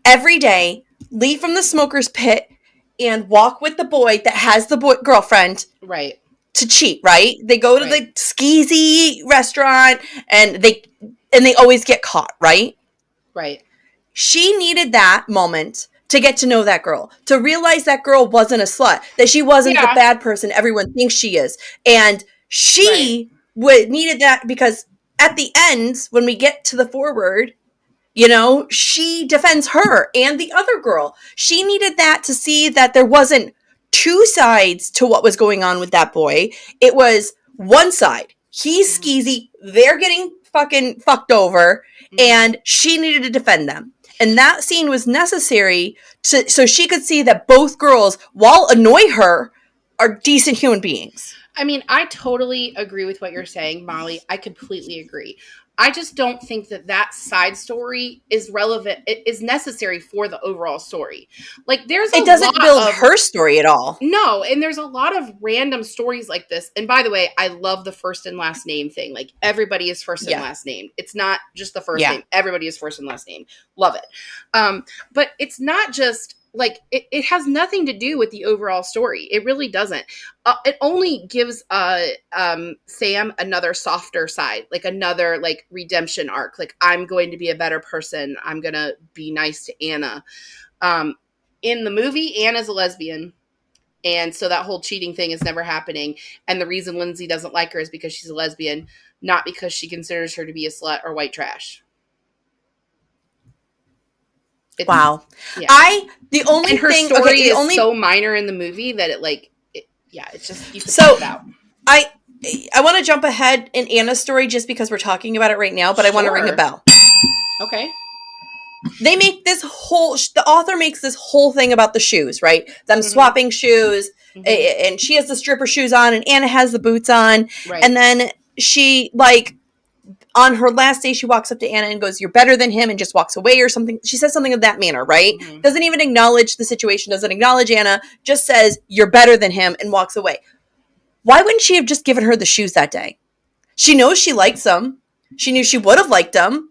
every day leave from the smoker's pit and walk with the boy that has the girlfriend. Right. To cheat, right? They go to the skeezy restaurant and they always get caught, right? Right. She needed that moment to get to know that girl, to realize that girl wasn't a slut, that she wasn't the bad person everyone thinks she is. And she needed that because at the end, when we get to the forward, she defends her and the other girl. She needed that to see that there wasn't two sides to what was going on with that boy. It was one side. He's skeezy. They're getting fucking fucked over. And she needed to defend them. And that scene was necessary so she could see that both girls, while annoy her, are decent human beings. I mean, I totally agree with what you're saying, Molly. I completely agree. I just don't think that side story is relevant. It is necessary for the overall story. Like, it doesn't build her story at all. No, and there's a lot of random stories like this. And by the way, I love the first and last name thing. Like, everybody is first and last name. It's not just the first name. Everybody is first and last name. Love it. But it's not just... Like, it has nothing to do with the overall story. It really doesn't. It only gives Sam another softer side, like another like redemption arc. Like, I'm going to be a better person. I'm going to be nice to Anna. In the movie, Anna's a lesbian. And so that whole cheating thing is never happening. And the reason Lindsay doesn't like her is because she's a lesbian, not because she considers her to be a slut or white trash. Wow. Yeah. The only and her thing... story is so minor in the movie that it's just... You can so, it out. I want to jump ahead in Anna's story just because we're talking about it right now, but I want to ring a bell. Okay. They make the author makes this whole thing about the shoes, right? Them swapping shoes, and she has the stripper shoes on, and Anna has the boots on. Right. And then she, like... On her last day, she walks up to Anna and goes, "You're better than him," and just walks away or something. She says something of that manner, right? Doesn't even acknowledge the situation, doesn't acknowledge Anna, just says, "You're better than him," and walks away. Why wouldn't she have just given her the shoes that day? She knows she likes them. She knew she would have liked them.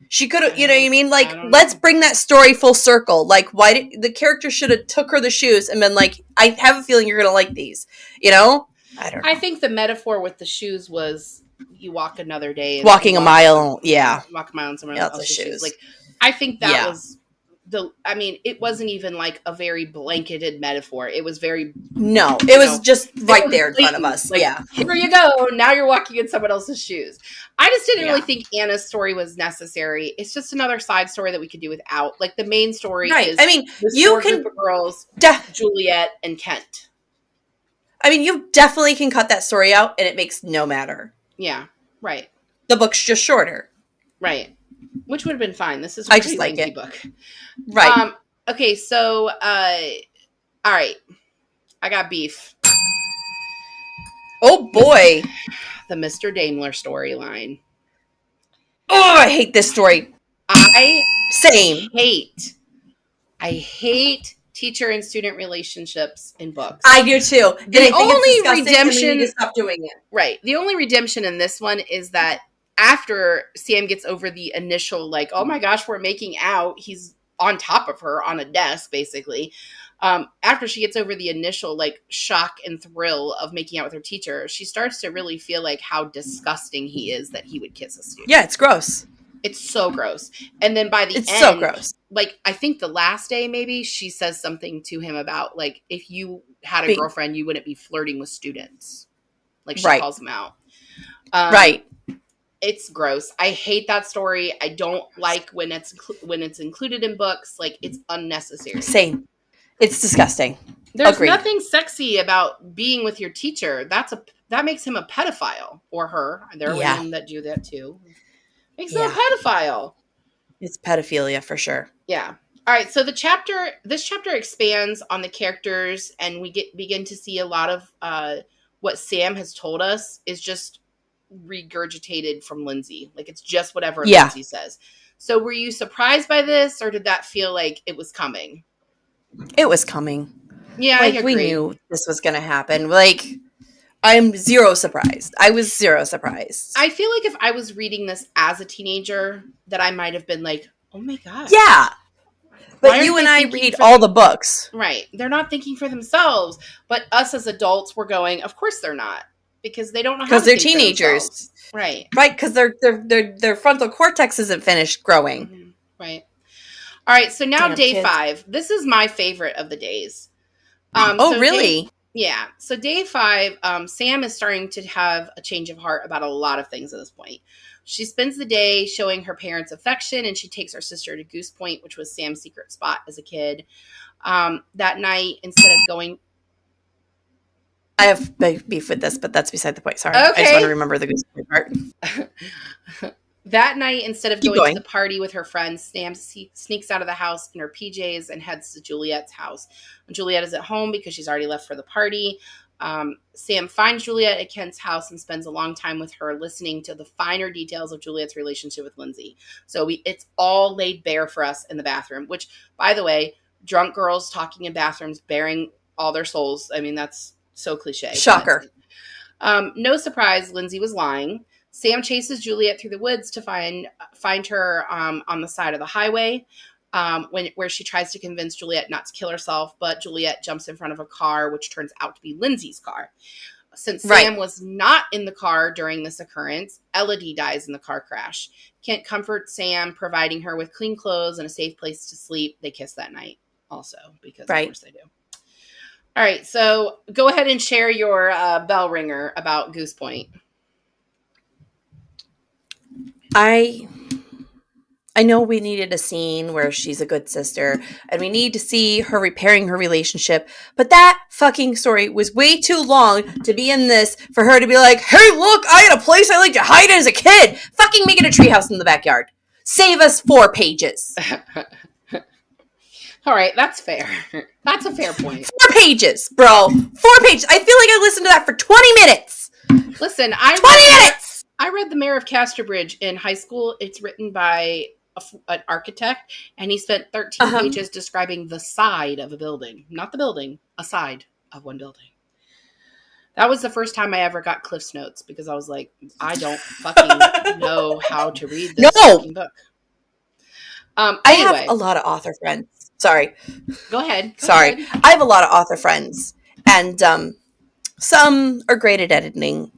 She could have, you know what I mean? Like, let's bring that story full circle. Like, why did the character should have took her the shoes and been like, "I have a feeling you're going to like these," you know? I don't know. I think the metaphor with the shoes was... You walk another day. And walk a mile, walk a mile in someone else's shoes. Like, I think that was it wasn't even like a very blanketed metaphor. It was very... No, it was just right there in front of us. Like, here you go. Now you're walking in someone else's shoes. I just didn't really think Anna's story was necessary. It's just another side story that we could do without. Like, the main story is... I mean, you can... group of girls, Juliet and Kent. I mean, you definitely can cut that story out and it makes no matter. Yeah, right. The book's just shorter. Right. Which would have been fine. This is a pretty lengthy book. Right. Okay, so, all right. I got beef. Oh, boy. The Mr. Daimler storyline. Oh, I hate this story. I Same. I hate teacher and student relationships in books. I do too. And I think it's disgusting, redemption, and we need to stop doing it. Right. The only redemption in this one is that after Sam gets over the initial, like, oh my gosh, we're making out, he's on top of her on a desk, basically. After she gets over the initial, like, shock and thrill of making out with her teacher, she starts to really feel like how disgusting he is that he would kiss a student. Yeah, it's gross. It's so gross. And then by the end, it's so gross. Like, I think the last day, maybe, she says something to him about, like, if you had a girlfriend, you wouldn't be flirting with students. Like, she calls him out. Right. It's gross. I hate that story. I don't like when it's included in books. Like, it's unnecessary. Same. It's disgusting. There's nothing sexy about being with your teacher. That makes him a pedophile, or her. There are women that do that too. Makes him a pedophile. It's pedophilia for sure. Yeah. All right. So this chapter expands on the characters, and we begin to see a lot of what Sam has told us is just regurgitated from Lindsay. Like, it's just whatever Lindsay says. So were you surprised by this, or did that feel like it was coming? It was coming. Yeah, like, I agree. We knew this was going to happen. Like, I'm zero surprised. I was zero surprised. I feel like if I was reading this as a teenager, that I might have been like, oh my God. Yeah. But you and I read all the books. Right. They're not thinking for themselves. But us as adults, we're going, of course they're not. Because they don't know how to think teenagers. Right. Right, because their frontal cortex isn't finished growing. Mm-hmm. Right. All right, so now day 5. This is my favorite of the days. Really? Yeah. So day 5, Sam is starting to have a change of heart about a lot of things at this point. She spends the day showing her parents affection, and she takes her sister to Goose Point, which was Sam's secret spot as a kid. That night, instead of going... I have beef with this, but that's beside the point. Sorry. Okay. I just want to remember the Goose Point part. That night, instead of going to the party with her friends, Sam sneaks out of the house in her PJs and heads to Juliet's house. When Juliet is at home because she's already left for the party, Sam finds Juliet at Kent's house and spends a long time with her, listening to the finer details of Juliet's relationship with Lindsay. So it's all laid bare for us in the bathroom, which, by the way, drunk girls talking in bathrooms, bearing all their souls. I mean, that's so cliche. Shocker. But, no surprise, Lindsay was lying. Sam chases Juliet through the woods to find her on the side of the highway, where she tries to convince Juliet not to kill herself, but Juliet jumps in front of a car, which turns out to be Lindsay's car. Since Sam was not in the car during this occurrence, Elodie dies in the car crash. Kent comforts Sam, providing her with clean clothes and a safe place to sleep. They kiss that night also, because of course they do. All right, so go ahead and share your bell ringer about Goose Point. I know we needed a scene where she's a good sister, and we need to see her repairing her relationship, but that fucking story was way too long to be in this for her to be like, hey, look, I had a place I like to hide as a kid. Fucking make it a treehouse in the backyard. Save us 4 pages. All right, that's fair. That's a fair point. 4 pages, bro. 4 pages. I feel like I listened to that for 20 minutes. Listen, 20 minutes! I read The Mayor of Casterbridge in high school. It's written by an architect, and he spent 13 pages describing the side of a building. Not the building, a side of one building. That was the first time I ever got Cliff's Notes, because I was like, I don't fucking know how to read this fucking book. Anyway. I have a lot of author friends. Sorry. Go ahead. Sorry. I have a lot of author friends, and some are great at editing.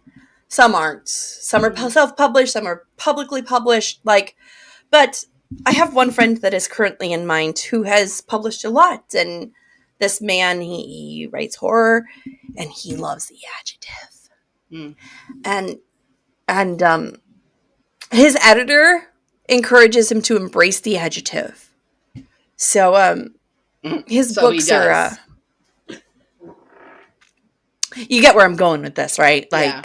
Some aren't. Some are self-published. Some are publicly published. But I have one friend that is currently in mind who has published a lot. And this man, he writes horror, and he loves the adjective. And his editor encourages him to embrace the adjective. So his books are. You get where I'm going with this, right? Yeah.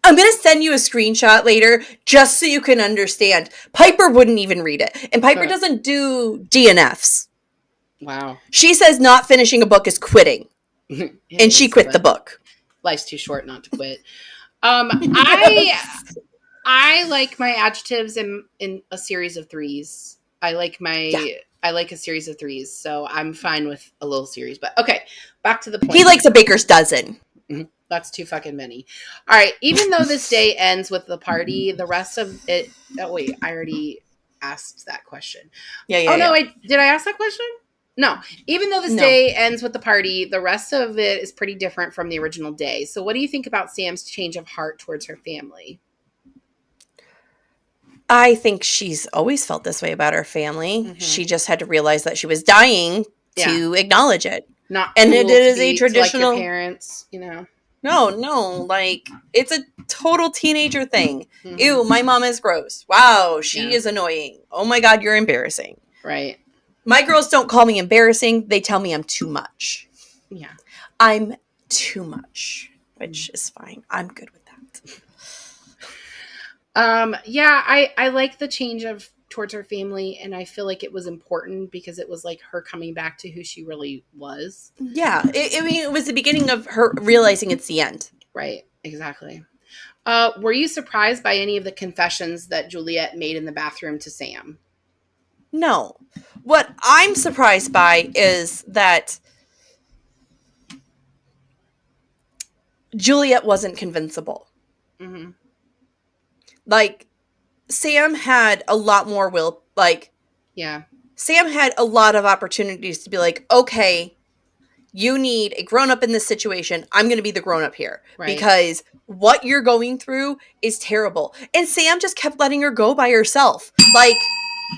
I'm going to send you a screenshot later just so you can understand. Piper wouldn't even read it. And Piper doesn't do DNFs. Wow. She says not finishing a book is quitting. And she quit the book. Life's too short not to quit. I like my adjectives in a series of threes. I like a series of threes, so I'm fine with a little series. But okay, back to the point. He likes a baker's dozen. That's too fucking many. All right. Even though this day ends with the party, the rest of it. Oh wait, I already asked that question. Yeah. Did I ask that question? No. Even though this day ends with the party, the rest of it is pretty different from the original day. So, what do you think about Sam's change of heart towards her family? I think she's always felt this way about her family. She just had to realize that she was dying to acknowledge it. Not and cool it is a traditional, to like your parents, you know. No, like it's a total teenager thing. Ew, my mom is gross. Wow, she is annoying. Oh my God, you're embarrassing. Right. My girls don't call me embarrassing. They tell me I'm too much. Yeah. I'm too much, which is fine. I'm good with that. Yeah, I like the change of towards her family, and I feel like it was important because it was like her coming back to who she really was. Yeah, it was the beginning of her realizing it's the end. Right, exactly. Were you surprised by any of the confessions that Juliet made in the bathroom to Sam? No. What I'm surprised by is that Juliet wasn't convincible. Mm-hmm. Like, Sam had a lot more will. Like, yeah. Sam had a lot of opportunities to be like, okay, you need a grown-up in this situation. I'm going to be the grown-up here. Right. Because what you're going through is terrible. And Sam just kept letting her go by herself. Like,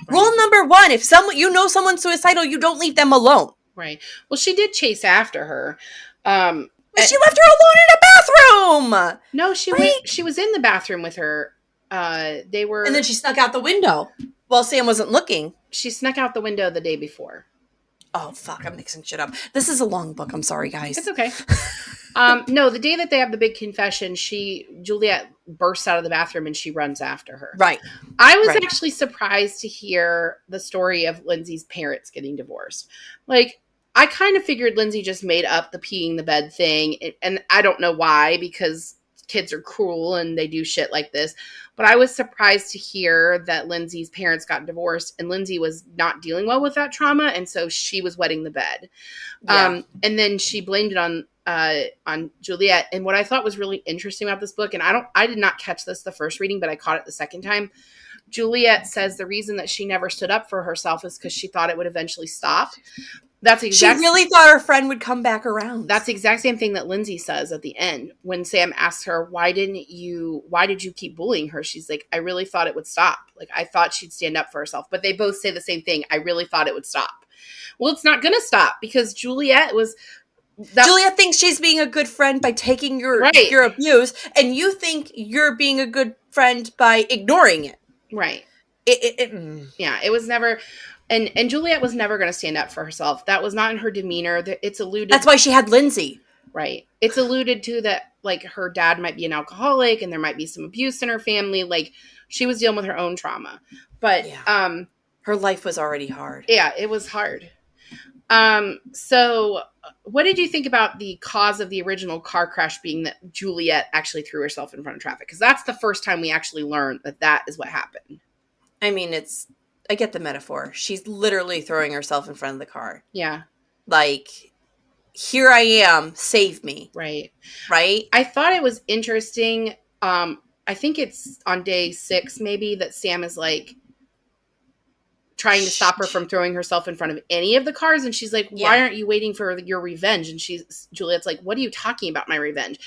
rule number 1, if someone's suicidal, you don't leave them alone. Right. Well, she did chase after her. But she left her alone in a bathroom. No, she was in the bathroom with her. They were. And then she snuck out the window while Sam wasn't looking. She snuck out the window the day before. Oh, fuck. I'm mixing shit up. This is a long book. I'm sorry, guys. It's okay. No, the day that they have the big confession, Juliet bursts out of the bathroom and she runs after her. Right. I was actually surprised to hear the story of Lindsay's parents getting divorced. Like, I kind of figured Lindsay just made up the peeing the bed thing. And I don't know why, because kids are cruel and they do shit like this. But I was surprised to hear that Lindsay's parents got divorced and Lindsay was not dealing well with that trauma. And so she was wetting the bed. Yeah. And then she blamed it on Juliet. And what I thought was really interesting about this book, and I did not catch this the first reading, but I caught it the second time. Juliet says the reason that she never stood up for herself is because she thought it would eventually stop. She really thought her friend would come back around. That's the exact same thing that Lindsay says at the end when Sam asks her, why did you keep bullying her? She's like, I really thought it would stop. Like, I thought she'd stand up for herself. But they both say the same thing. I really thought it would stop. Well, it's not going to stop because Juliet thinks she's being a good friend by taking your abuse, and you think you're being a good friend by ignoring it. Right. Yeah, it was never... And Juliet was never going to stand up for herself. That was not in her demeanor. It's alluded... That's why she had Lindsay. Right. It's alluded to that, like, her dad might be an alcoholic and there might be some abuse in her family. Like, she was dealing with her own trauma. But... yeah. Her life was already hard. Yeah, it was hard. So what did you think about the cause of the original car crash being that Juliet actually threw herself in front of traffic? Because that's the first time we actually learned that is what happened. I mean, I get the metaphor. She's literally throwing herself in front of the car. Yeah. Like, here I am, save me. Right. Right? I thought it was interesting. I think it's on day 6 maybe that Sam is like trying to stop her from throwing herself in front of any of the cars. And she's like, why aren't you waiting for your revenge? And Juliet's like, what are you talking about, my revenge?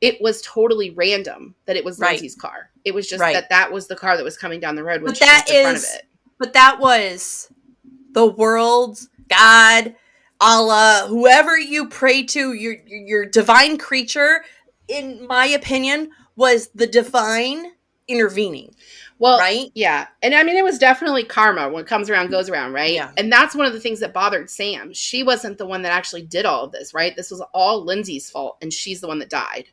It was totally random that it was Lindsay's car. It was just that was the car that was coming down the road when she was in front of it. But that was the world's God, Allah, whoever you pray to, your divine creature, in my opinion, was the divine intervening. Well, right? Yeah. And I mean, it was definitely karma. What comes around goes around, right? Yeah. And that's one of the things that bothered Sam. She wasn't the one that actually did all of this, right? This was all Lindsay's fault, and she's the one that died.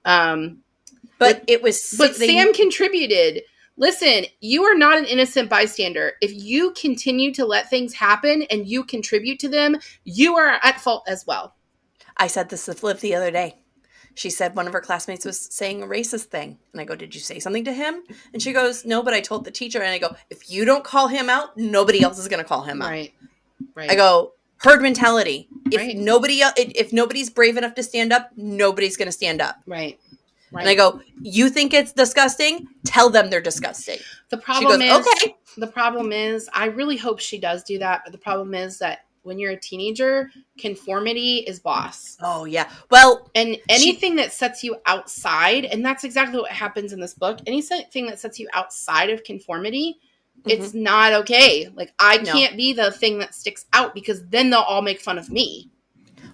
But Sam contributed. Listen, you are not an innocent bystander. If you continue to let things happen and you contribute to them, you are at fault as well. I said this to Flip the other day. She said one of her classmates was saying a racist thing. And I go, did you say something to him? And she goes, no, but I told the teacher. And I go, if you don't call him out, nobody else is going to call him out. Right. I go, herd mentality. If nobody's brave enough to stand up, nobody's going to stand up. Right. And I go, you think it's disgusting? Tell them they're disgusting. The problem The problem is, I really hope she does do that. But the problem is that when you're a teenager, conformity is boss. Oh, yeah. Well, and anything that sets you outside, and that's exactly what happens in this book. Anything that sets you outside of conformity, it's not okay. Like, I can't be the thing that sticks out because then they'll all make fun of me.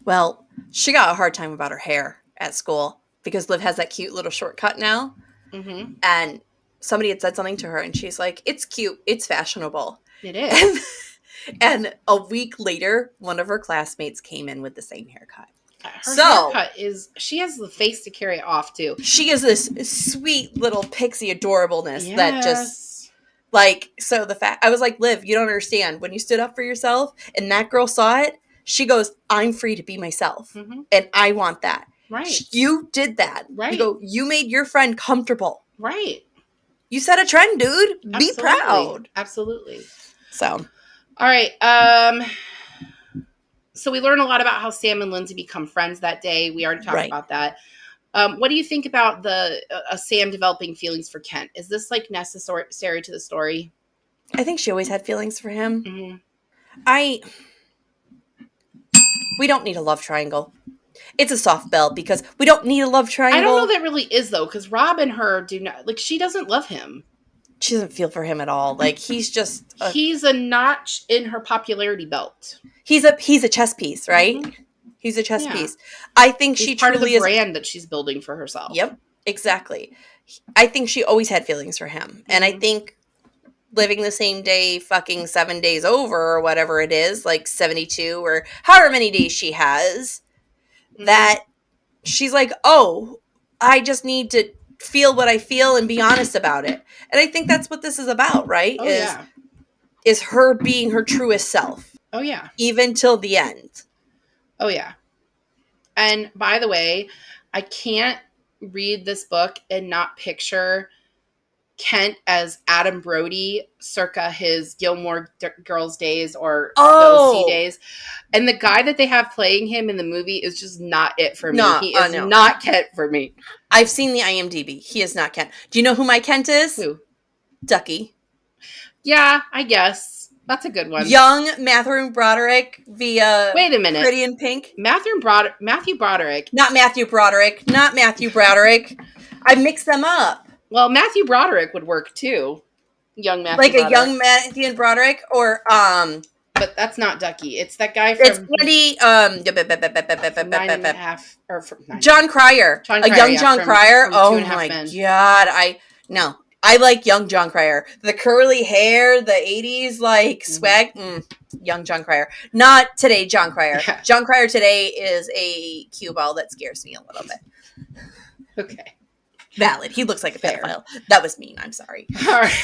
Well, she got a hard time about her hair at school because Liv has that cute little shortcut now. Mm-hmm. And somebody had said something to her and she's like, it's cute. It's fashionable. It is. And a week later, one of her classmates came in with the same haircut. Her haircut she has the face to carry it off too. She is this sweet little pixie adorableness that just like, so the fact, I was like, Liv, you don't understand. When you stood up for yourself and that girl saw it, she goes, I'm free to be myself. Mm-hmm. And I want that. Right. You did that. Right. You go, you made your friend comfortable. Right. You set a trend, dude. Absolutely. Be proud. Absolutely. So. All right. So we learn a lot about how Sam and Lindsay become friends that day. We already talked about that. What do you think about Sam developing feelings for Kent? Is this like necessary to the story? I think she always had feelings for him. Mm-hmm. We don't need a love triangle. It's a soft bell because we don't need a love triangle. I don't know that really is though, because Rob and her do not, like, she doesn't love him. She doesn't feel for him at all. Like, he's just he's a notch in her popularity belt. He's a chess piece, right? Mm-hmm. He's a chess piece. I think he's part of the brand that she's building for herself. Yep, exactly. I think she always had feelings for him. Mm-hmm. And I think living the same day fucking 7 days over or whatever it is, like 72 or however many days she has, that she's like, oh, I just need to feel what I feel and be honest about it. And I think that's what this is about, right? Oh, is her being her truest self. Oh, yeah. Even till the end. Oh, yeah. And by the way, I can't read this book and not picture Kent as Adam Brody circa his Gilmore Girls days or those C days. And the guy that they have playing him in the movie is just not it for me. He is not Kent for me. I've seen the IMDb. He is not Kent. Do you know who my Kent is? Who? Ducky. Yeah, I guess. That's a good one. Young Matthew Broderick via Wait a minute. Pretty in Pink. Matthew Broderick. Not Matthew Broderick. Not Matthew Broderick. I mixed them up. Well, Matthew Broderick would work too. Young Matthew Like Broderick. A young Matthew Broderick or But that's not Ducky. It's that guy from... It's Andy, 9.5 or from 9. John Cryer. John Cryer, a young John Cryer. From Oh my God. I like young John Cryer. The curly hair, the 80s like swag. Young John Cryer. Not today John Cryer. Yeah. John Cryer today is a cue ball that scares me a little bit. Okay. Valid. He looks like a pedophile. That was mean. I'm sorry. All right.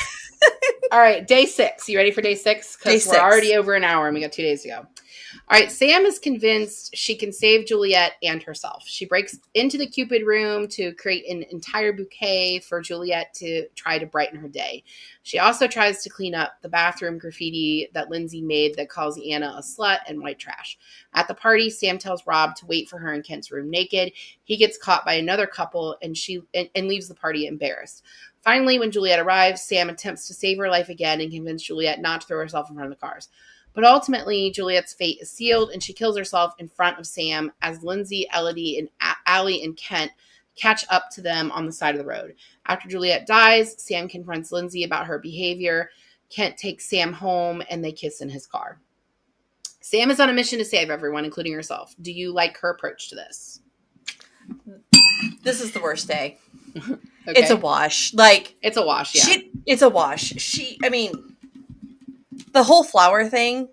All right. Day 6. You ready for day 6? Because we're already over an hour and we got 2 days to go. All right. Sam is convinced she can save Juliet and herself. She breaks into the Cupid room to create an entire bouquet for Juliet to try to brighten her day. She also tries to clean up the bathroom graffiti that Lindsay made that calls Anna a slut and white trash. At the party, Sam tells Rob to wait for her in Kent's room naked. He gets caught by another couple and leaves the party embarrassed. Finally, when Juliet arrives, Sam attempts to save her life again and convince Juliet not to throw herself in front of the cars. But ultimately, Juliet's fate is sealed and she kills herself in front of Sam as Lindsay, Elodie, and Allie and Kent catch up to them on the side of the road. After Juliet dies, Sam confronts Lindsay about her behavior. Kent takes Sam home and they kiss in his car. Sam is on a mission to save everyone, including herself. Do you like her approach to this? This is the worst day. Okay. It's a wash. Like, it's a wash, yeah. It's a wash. The whole flower thing,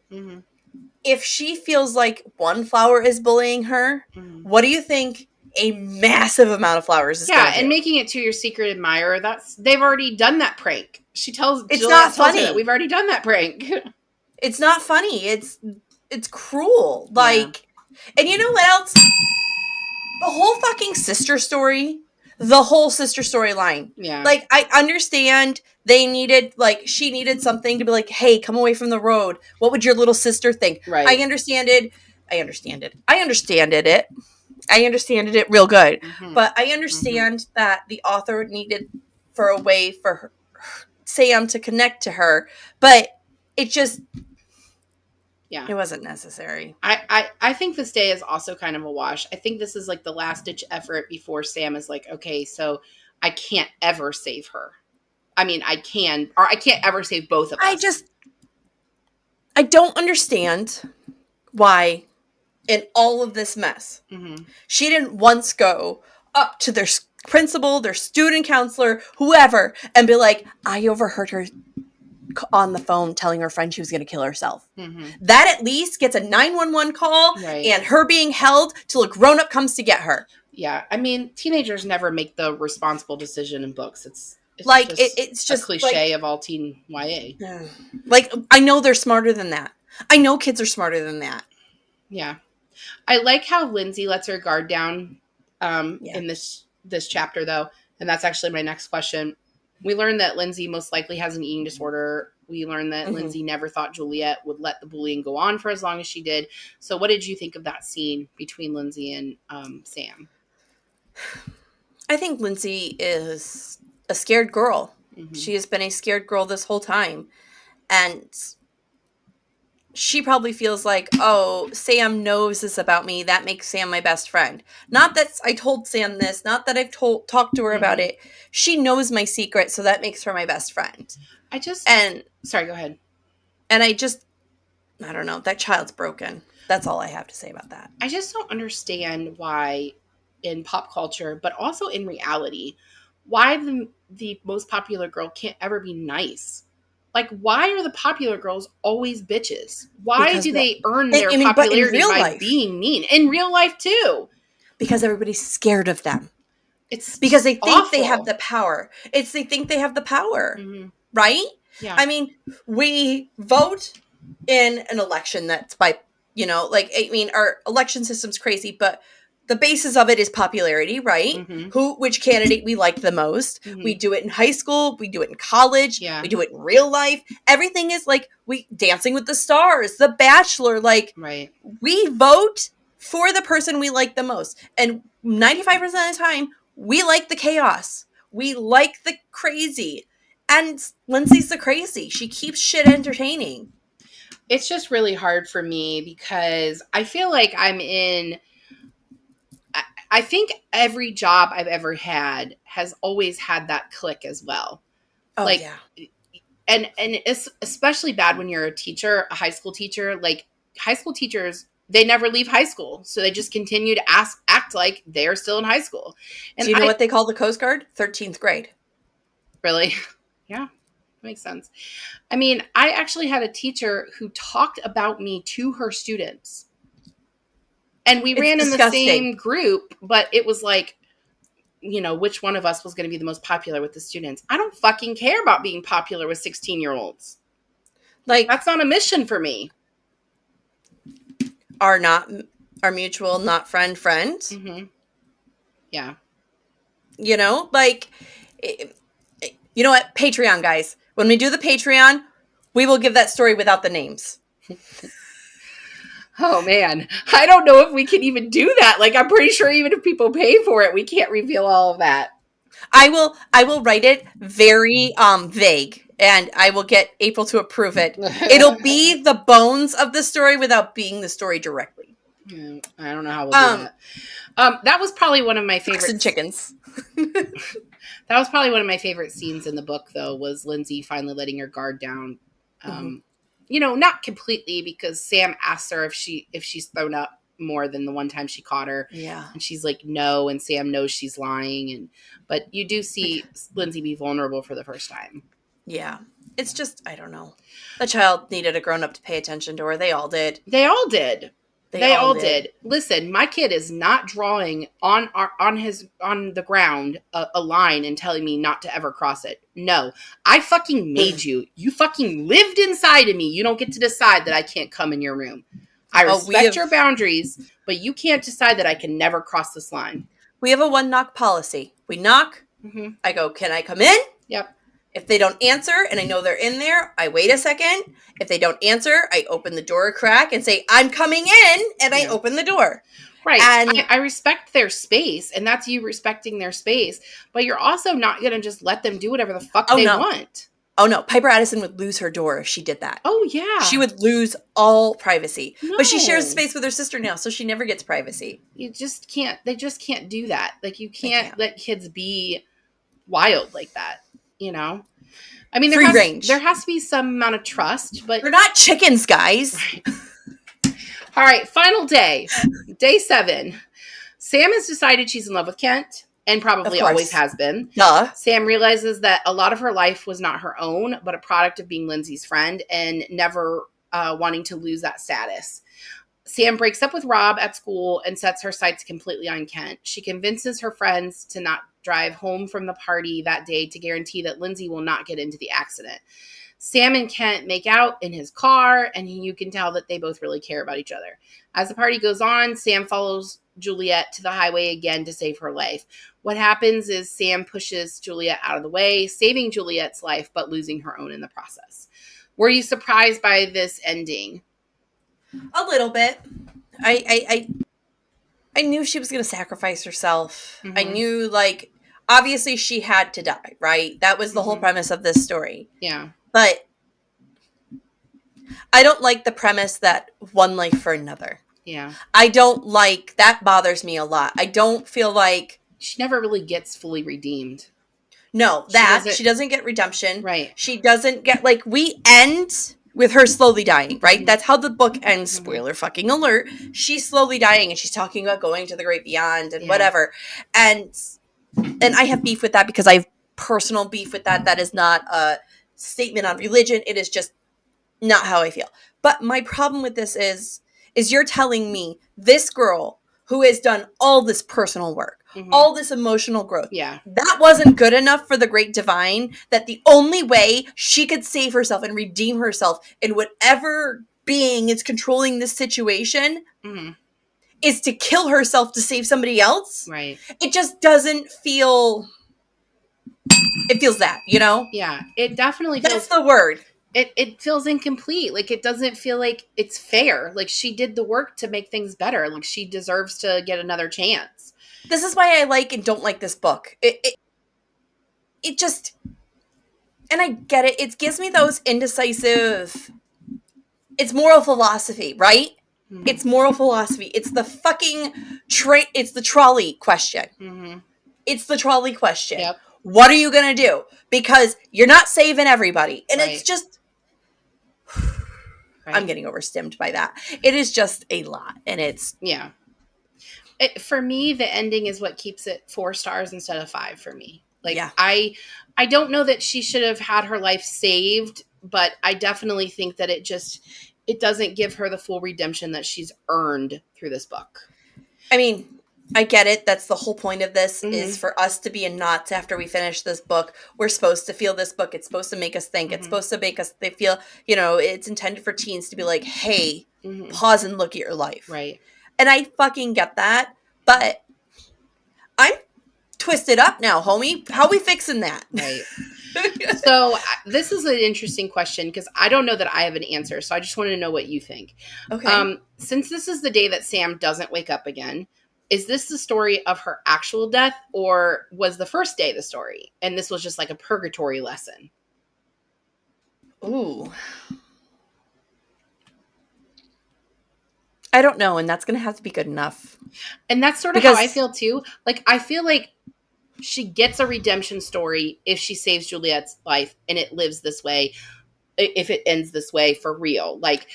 if she feels like one flower is bullying her, what do you think a massive amount of flowers is going to do? And making it to your secret admirer, they've already done that prank. It's Juliet not funny. We've already done that prank. It's not funny. It's cruel. Like, and you know what else? The whole fucking sister story, the whole sister storyline. Yeah. Like, I understand they needed, like, she needed something to be like, hey, come away from the road. What would your little sister think? Right. I understand it. I understand it real good. But I understand that the author needed for a way for her, Sam to connect to her. But it just, yeah, it wasn't necessary. I think this day is also kind of a wash. I think this is like the last ditch effort before Sam is like, okay, so I can't ever save her. I mean, I can, or I can't ever save both of us. I don't understand why in all of this mess, she didn't once go up to their principal, their student counselor, whoever, and be like, I overheard her on the phone telling her friend she was going to kill herself. That at least gets a 911 call, right, and her being held till a grown-up comes to get her. Yeah, I mean, teenagers never make the responsible decision in books. It's like just it's just a cliche like, of all teen YA. Like, I know they're smarter than that. I know kids are smarter than that. Yeah, I like how Lindsay lets her guard down in this chapter, though, and that's actually my next question. We learned that Lindsay most likely has an eating disorder. We learned that Lindsay never thought Juliet would let the bullying go on for as long as she did. So what did you think of that scene between Lindsay and Sam? I think Lindsay is a scared girl. She has been a scared girl this whole time. And she probably feels like, oh, Sam knows this about me. That makes Sam my best friend. Not that I told Sam this, not that I've talked to her about it. She knows my secret, so that makes her my best friend. Sorry, go ahead. And I don't know. That child's broken. That's all I have to say about that. I just don't understand why in pop culture, but also in reality, why the most popular girl can't ever be nice. Like, why are the popular girls always bitches? Why do they earn their popularity by being mean? In real life, too. Because everybody's scared of them. It's because they think they have the power. They think they have the power, right? Yeah. I mean, we vote in an election that's by, like, I mean, our election system's crazy, but the basis of it is popularity, right? Which candidate we like the most. We do it in high school. We do it in college. We do it in real life. Everything is like Dancing with the Stars, The Bachelor. Like, we vote for the person we like the most. And 95% of the time, we like the chaos. We like the crazy. And Lindsay's the crazy. She keeps shit entertaining. It's just really hard for me because I feel like I'm in... I think every job I've ever had has always had that click as well. Oh, like, yeah. And it's especially bad when you're a teacher, a high school teacher. Like, high school teachers, they never leave high school. So they just continue to act like they're still in high school. And do you know what they call the Coast Guard? 13th grade. Really? Yeah, makes sense. I mean, I actually had a teacher who talked about me to her students. And we ran in the same group, but it was like, which one of us was going to be the most popular with the students. I don't fucking care about being popular with 16-year-olds. Like, that's not a mission for me. Our mutual not friend. Yeah. Like, you know what? Patreon, guys. When we do the Patreon, we will give that story without the names. Oh, man. I don't know if we can even do that. Like, I'm pretty sure even if people pay for it, we can't reveal all of that. I will write it very vague, and I will get April to approve it. It'll be the bones of the story without being the story directly. I don't know how we'll do that. That was probably one of my favorite... and chickens. That was probably one of my favorite scenes in the book, though, was Lindsay finally letting her guard down. Not completely, because Sam asks her if she's thrown up more than the one time she caught her. Yeah. And she's like, no, and Sam knows she's lying. But you do see Lindsay be vulnerable for the first time. Yeah. It's just, I don't know. The child needed a grown-up to pay attention to her. They all did. They all did. They all did. Listen, my kid is not drawing on the ground a line and telling me not to ever cross it. No, I fucking made you. You fucking lived inside of me. You don't get to decide that I can't come in your room. I respect your boundaries, but you can't decide that I can never cross this line. We have a one knock policy. We knock. Mm-hmm. I go, can I come in? Yep. If they don't answer and I know they're in there, I wait a second. If they don't answer, I open the door a crack and say, I'm coming in, and I open the door. Right. And I respect their space, and that's you respecting their space, but you're also not going to just let them do whatever the fuck they want. Oh, no. Piper Addison would lose her door if she did that. Oh, yeah. She would lose all privacy. No. But she shares space with her sister now, so she never gets privacy. You just can't. They just can't do that. Like, you can't let kids be wild like that, you know? I mean, there has to be some amount of trust, but... They're not chickens, guys. Right. All right, final day. Day 7. Sam has decided she's in love with Kent, and probably always has been. Duh. Sam realizes that a lot of her life was not her own, but a product of being Lindsay's friend and never wanting to lose that status. Sam breaks up with Rob at school and sets her sights completely on Kent. She convinces her friends to not drive home from the party that day to guarantee that Lindsay will not get into the accident. Sam and Kent make out in his car, and you can tell that they both really care about each other. As the party goes on, Sam follows Juliet to the highway again to save her life. What happens is Sam pushes Juliet out of the way, saving Juliet's life, but losing her own in the process. Were you surprised by this ending? A little bit. I knew she was going to sacrifice herself. Mm-hmm. I knew, like, obviously she had to die, right? That was the whole premise of this story. Yeah. But I don't like the premise that one life for another. Yeah. I don't like, that bothers me a lot. I don't feel like... She never really gets fully redeemed. No, she doesn't get redemption. Right. She doesn't get, like, we end... with her slowly dying, right? Mm-hmm. That's how the book ends. Spoiler fucking alert. She's slowly dying, and she's talking about going to the great beyond and whatever. And I have beef with that because I have personal beef with that. That is not a statement on religion. It is just not how I feel. But my problem with this is you're telling me this girl who has done all this personal work, all this emotional growth. Yeah. That wasn't good enough for the great divine, that the only way she could save herself and redeem herself in whatever being is controlling this situation is to kill herself to save somebody else. Right. It just doesn't feel... It feels that, you know? Yeah. It definitely feels... That's the word. It feels incomplete. Like, it doesn't feel like it's fair. Like, she did the work to make things better. Like, she deserves to get another chance. This is why I like and don't like this book. It just... And I get it. It gives me those indecisive... It's moral philosophy, right? Mm-hmm. It's moral philosophy. It's the fucking... It's the trolley question. Mm-hmm. It's the trolley question. Yep. What are you going to do? Because you're not saving everybody. And it's just... Right. I'm getting overstimmed by that. It is just a lot. And it's... Yeah. For me, the ending is what keeps it 4 stars instead of 5 for me. Like, I don't know that she should have had her life saved, but I definitely think that it doesn't give her the full redemption that she's earned through this book. I mean, I get it. That's the whole point of this, is for us to be in knots after we finish this book. We're supposed to feel this book. It's supposed to make us think. It's supposed to make us feel, it's intended for teens to be like, hey, pause and look at your life. Right. And I fucking get that. But I'm twisted up now, homie. How we fixing that? Right. So this is an interesting question because I don't know that I have an answer. So I just wanted to know what you think. Okay. Since this is the day that Sam doesn't wake up again, is this the story of her actual death, or was the first day the story and this was just like a purgatory lesson? Ooh. I don't know, and that's going to have to be good enough. And that's sort of how I feel too. Like, I feel like she gets a redemption story if she saves Juliet's life and it lives this way, if it ends this way for real. Like,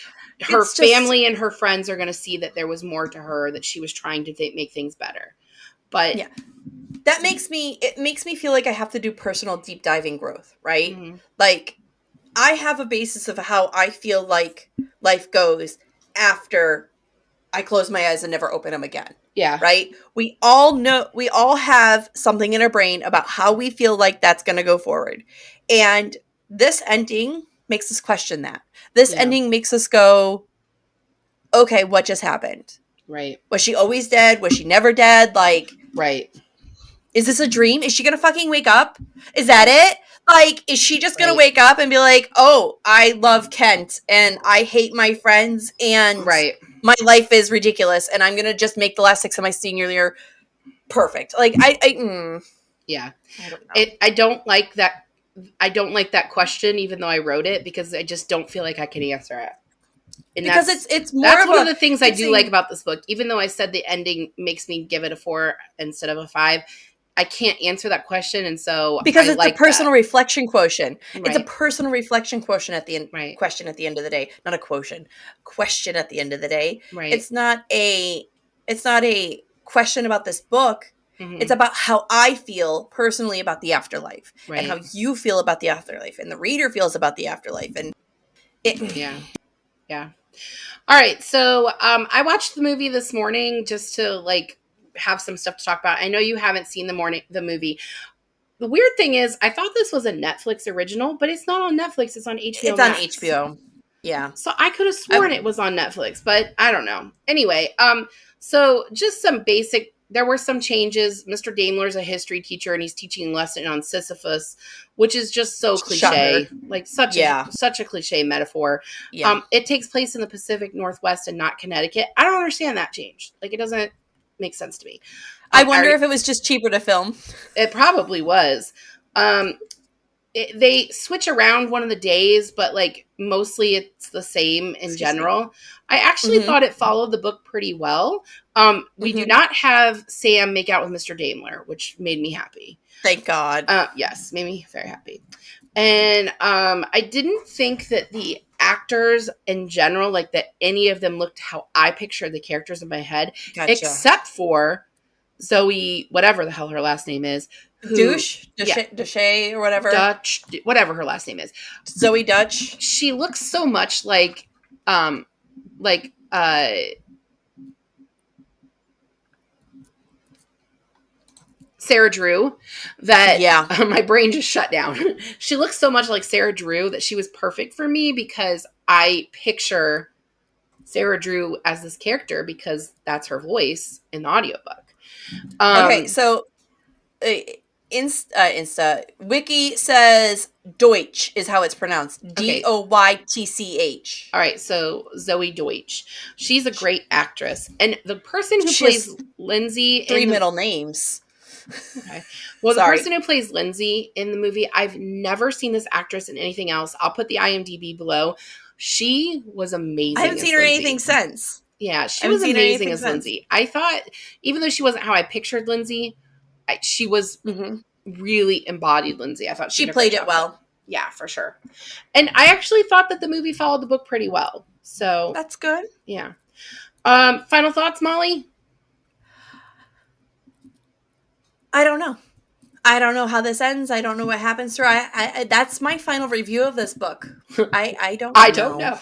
her family and her friends are going to see that there was more to her, that she was trying to make things better. But yeah, that makes me feel like I have to do personal deep diving growth, right? Mm-hmm. Like, I have a basis of how I feel like life goes after I close my eyes and never open them again. Yeah. Right? We all have something in our brain about how we feel like that's going to go forward. And this ending makes us question that. This ending makes us go, okay, what just happened? Right. Was she always dead? Was she never dead? Like, right. Is this a dream? Is she gonna fucking wake up? Is that it? Like, is she just gonna Right. wake up and be like, oh, I love Kent and I hate my friends and Right. my life is ridiculous and I'm gonna just make the last 6 of my senior year perfect. Like, Yeah. I don't know. I don't like that. I don't like that question, even though I wrote it, because I just don't feel like I can answer it. And Because it's more that's of one a, of the things I do like about this book. Even though I said the ending makes me give it a 4 instead of a 5, I can't answer that question, and so because I it's a like personal that. reflection quotient. Right. It's a personal reflection quotient at the end. Right. Question at the end of the day, not a quotient. Question at the end of the day. Right. It's not a question about this book. Mm-hmm. It's about how I feel personally about the afterlife, Right. and how you feel about the afterlife, and the reader feels about the afterlife, and yeah. All right, so I watched the movie this morning just to like have some stuff to talk about. I know you haven't seen the movie. The weird thing is, I thought this was a Netflix original, but it's not on Netflix. It's on HBO It's on Max. HBO. Yeah. So I could have sworn it was on Netflix, but I don't know. Anyway, so just some basic. There were some changes. Mr. Daimler's a history teacher, and he's teaching a lesson on Sisyphus, which is just so cliche, Shocker. like such a cliche metaphor. Yeah. It takes place in the Pacific Northwest and not Connecticut. I don't understand that change. Like, it doesn't make sense to me. I wonder if it was just cheaper to film. It probably was. They switch around one of the days, but like mostly it's the same in general. I actually thought it followed the book pretty well. We do not have Sam make out with Mr. Daimler, which made me happy. Thank God. Yes, made me very happy. And I didn't think that the actors in general, like that any of them looked how I pictured the characters in my head, except for Zoe, whatever the hell her last name is. Douche or whatever. Dutch, whatever her last name is. Zoe Dutch. She looks so much like Sarah Drew that my brain just shut down. She looks so much like Sarah Drew that she was perfect for me because I picture Sarah Drew as this character because that's her voice in the audiobook. Okay, so Insta Wiki says Deutsch is how it's pronounced. Doytch. All right, so Zoe Deutsch. She's a great actress. And the person who plays Lindsay... 3 middle names. Okay. Well, the person who plays Lindsay in the movie, I've never seen this actress in anything else. I'll put the IMDb below. She was amazing. I haven't seen her anything since. Yeah, she was amazing as Lindsay. I thought, even though she wasn't how I pictured Lindsay, she was really embodied Lindsay. I thought she played it well. Yeah, for sure. And I actually thought that the movie followed the book pretty well. So that's good. Yeah. Final thoughts, Molly? I don't know. I don't know how this ends. I don't know what happens to her. I that's my final review of this book. I don't know. I don't know.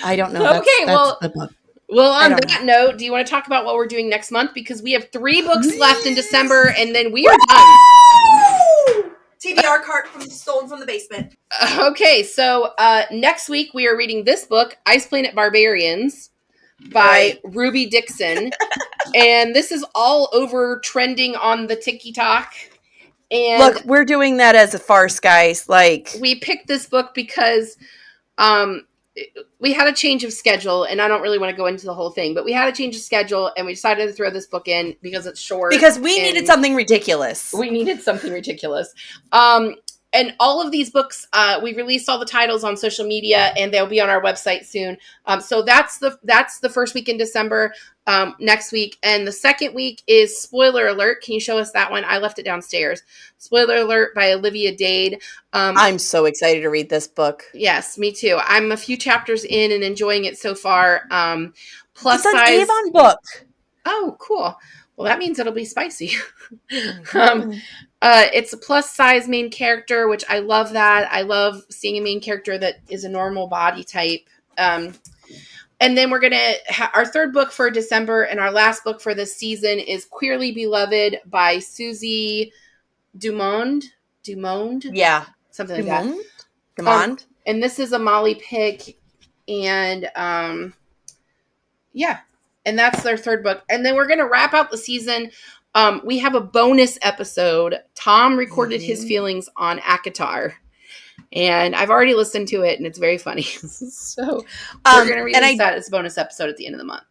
I don't know. Okay, that's the book. Well, on that note, do you want to talk about what we're doing next month? Because we have 3 books left in December, and then we are done. TBR cart stolen from the basement. Okay, so next week we are reading this book, Ice Planet Barbarians, by Ruby Dixon. And this is all over trending on the TikTok. And look, we're doing that as a farce, guys. Like, we picked this book because we had a change of schedule, and I don't really want to go into the whole thing, but we had a change of schedule, and we decided to throw this book in because it's short. Because we needed something ridiculous. And all of these books, we released all the titles on social media, and they'll be on our website soon. So that's the first week in December. Next week, and the second week is Spoiler Alert. Can you show us that one? I left it downstairs. Spoiler Alert by Olivia Dade. I'm so excited to read this book. Yes, me too. I'm a few chapters in and enjoying it so far. Plus it's size. An Avon book. Oh, cool. Well, that means it'll be spicy. It's a plus size main character, which I love that. I love seeing a main character that is a normal body type. And then we're going to our third book for December and our last book for this season is Queerly Beloved by Susie Dumond. Yeah. Something like that. Dumond. And this is a Molly pick. And Yeah. And that's their third book. And then we're going to wrap out the season. We have a bonus episode. Tom recorded his feelings on ACOTAR. And I've already listened to it, and it's very funny. So we're going to release that as a bonus episode at the end of the month.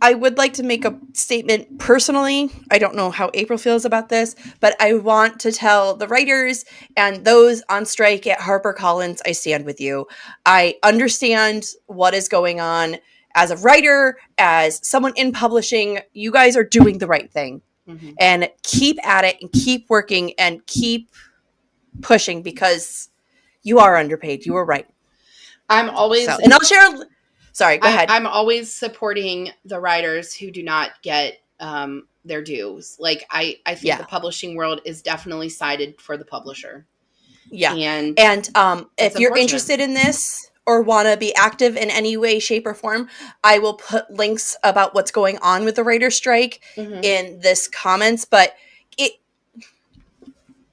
I would like to make a statement personally. I don't know how April feels about this, but I want to tell the writers and those on strike at HarperCollins, I stand with you. I understand what is going on. As a writer, as someone in publishing, you guys are doing the right thing. Mm-hmm. And keep at it and keep working and keep pushing because you are underpaid. You are right. I'm always... and I'll share... Sorry, go ahead. I'm always supporting the writers who do not get their dues. Like, I think the publishing world is definitely sided for the publisher. Yeah. And if you're interested in this or want to be active in any way, shape, or form, I will put links about what's going on with the writer's strike in this comments. But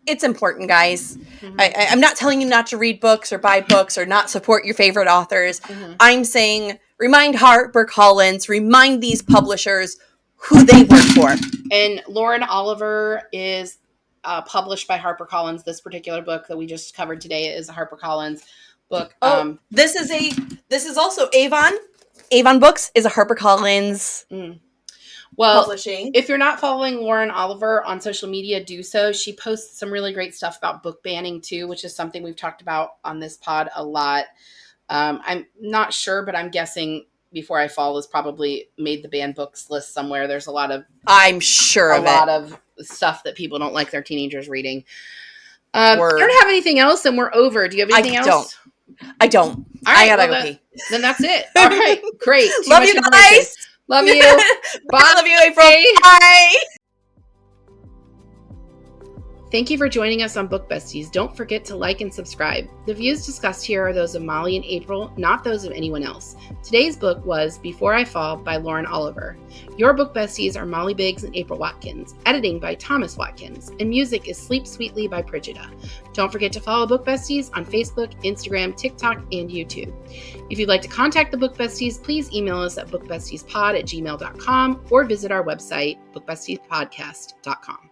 it's important, guys. Mm-hmm. I'm not telling you not to read books or buy books or not support your favorite authors. Mm-hmm. I'm saying remind HarperCollins, remind these publishers who they work for. And Lauren Oliver is published by HarperCollins. This particular book that we just covered today is a HarperCollins book. This is also Avon. Avon Books is a HarperCollins. Well, publishing. If you're not following Lauren Oliver on social media, do so. She posts some really great stuff about book banning too, which is something we've talked about on this pod a lot. I'm not sure, but I'm guessing Before I Fall has probably made the banned books list somewhere. There's a lot of... I'm sure a lot of stuff that people don't like their teenagers reading. You don't have anything else, and we're over. Do you have anything else? I don't. All right, I gotta go pee. Then that's it. All right, great. Love you guys. Love you. Bye. Love you, April. Bye. Thank you for joining us on Book Besties. Don't forget to like and subscribe. The views discussed here are those of Molly and April, not those of anyone else. Today's book was Before I Fall by Lauren Oliver. Your Book Besties are Molly Biggs and April Watkins. Editing by Thomas Watkins. And music is Sleep Sweetly by Brigida. Don't forget to follow Book Besties on Facebook, Instagram, TikTok, and YouTube. If you'd like to contact the Book Besties, please email us at bookbestiespod@gmail.com or visit our website, bookbestiespodcast.com.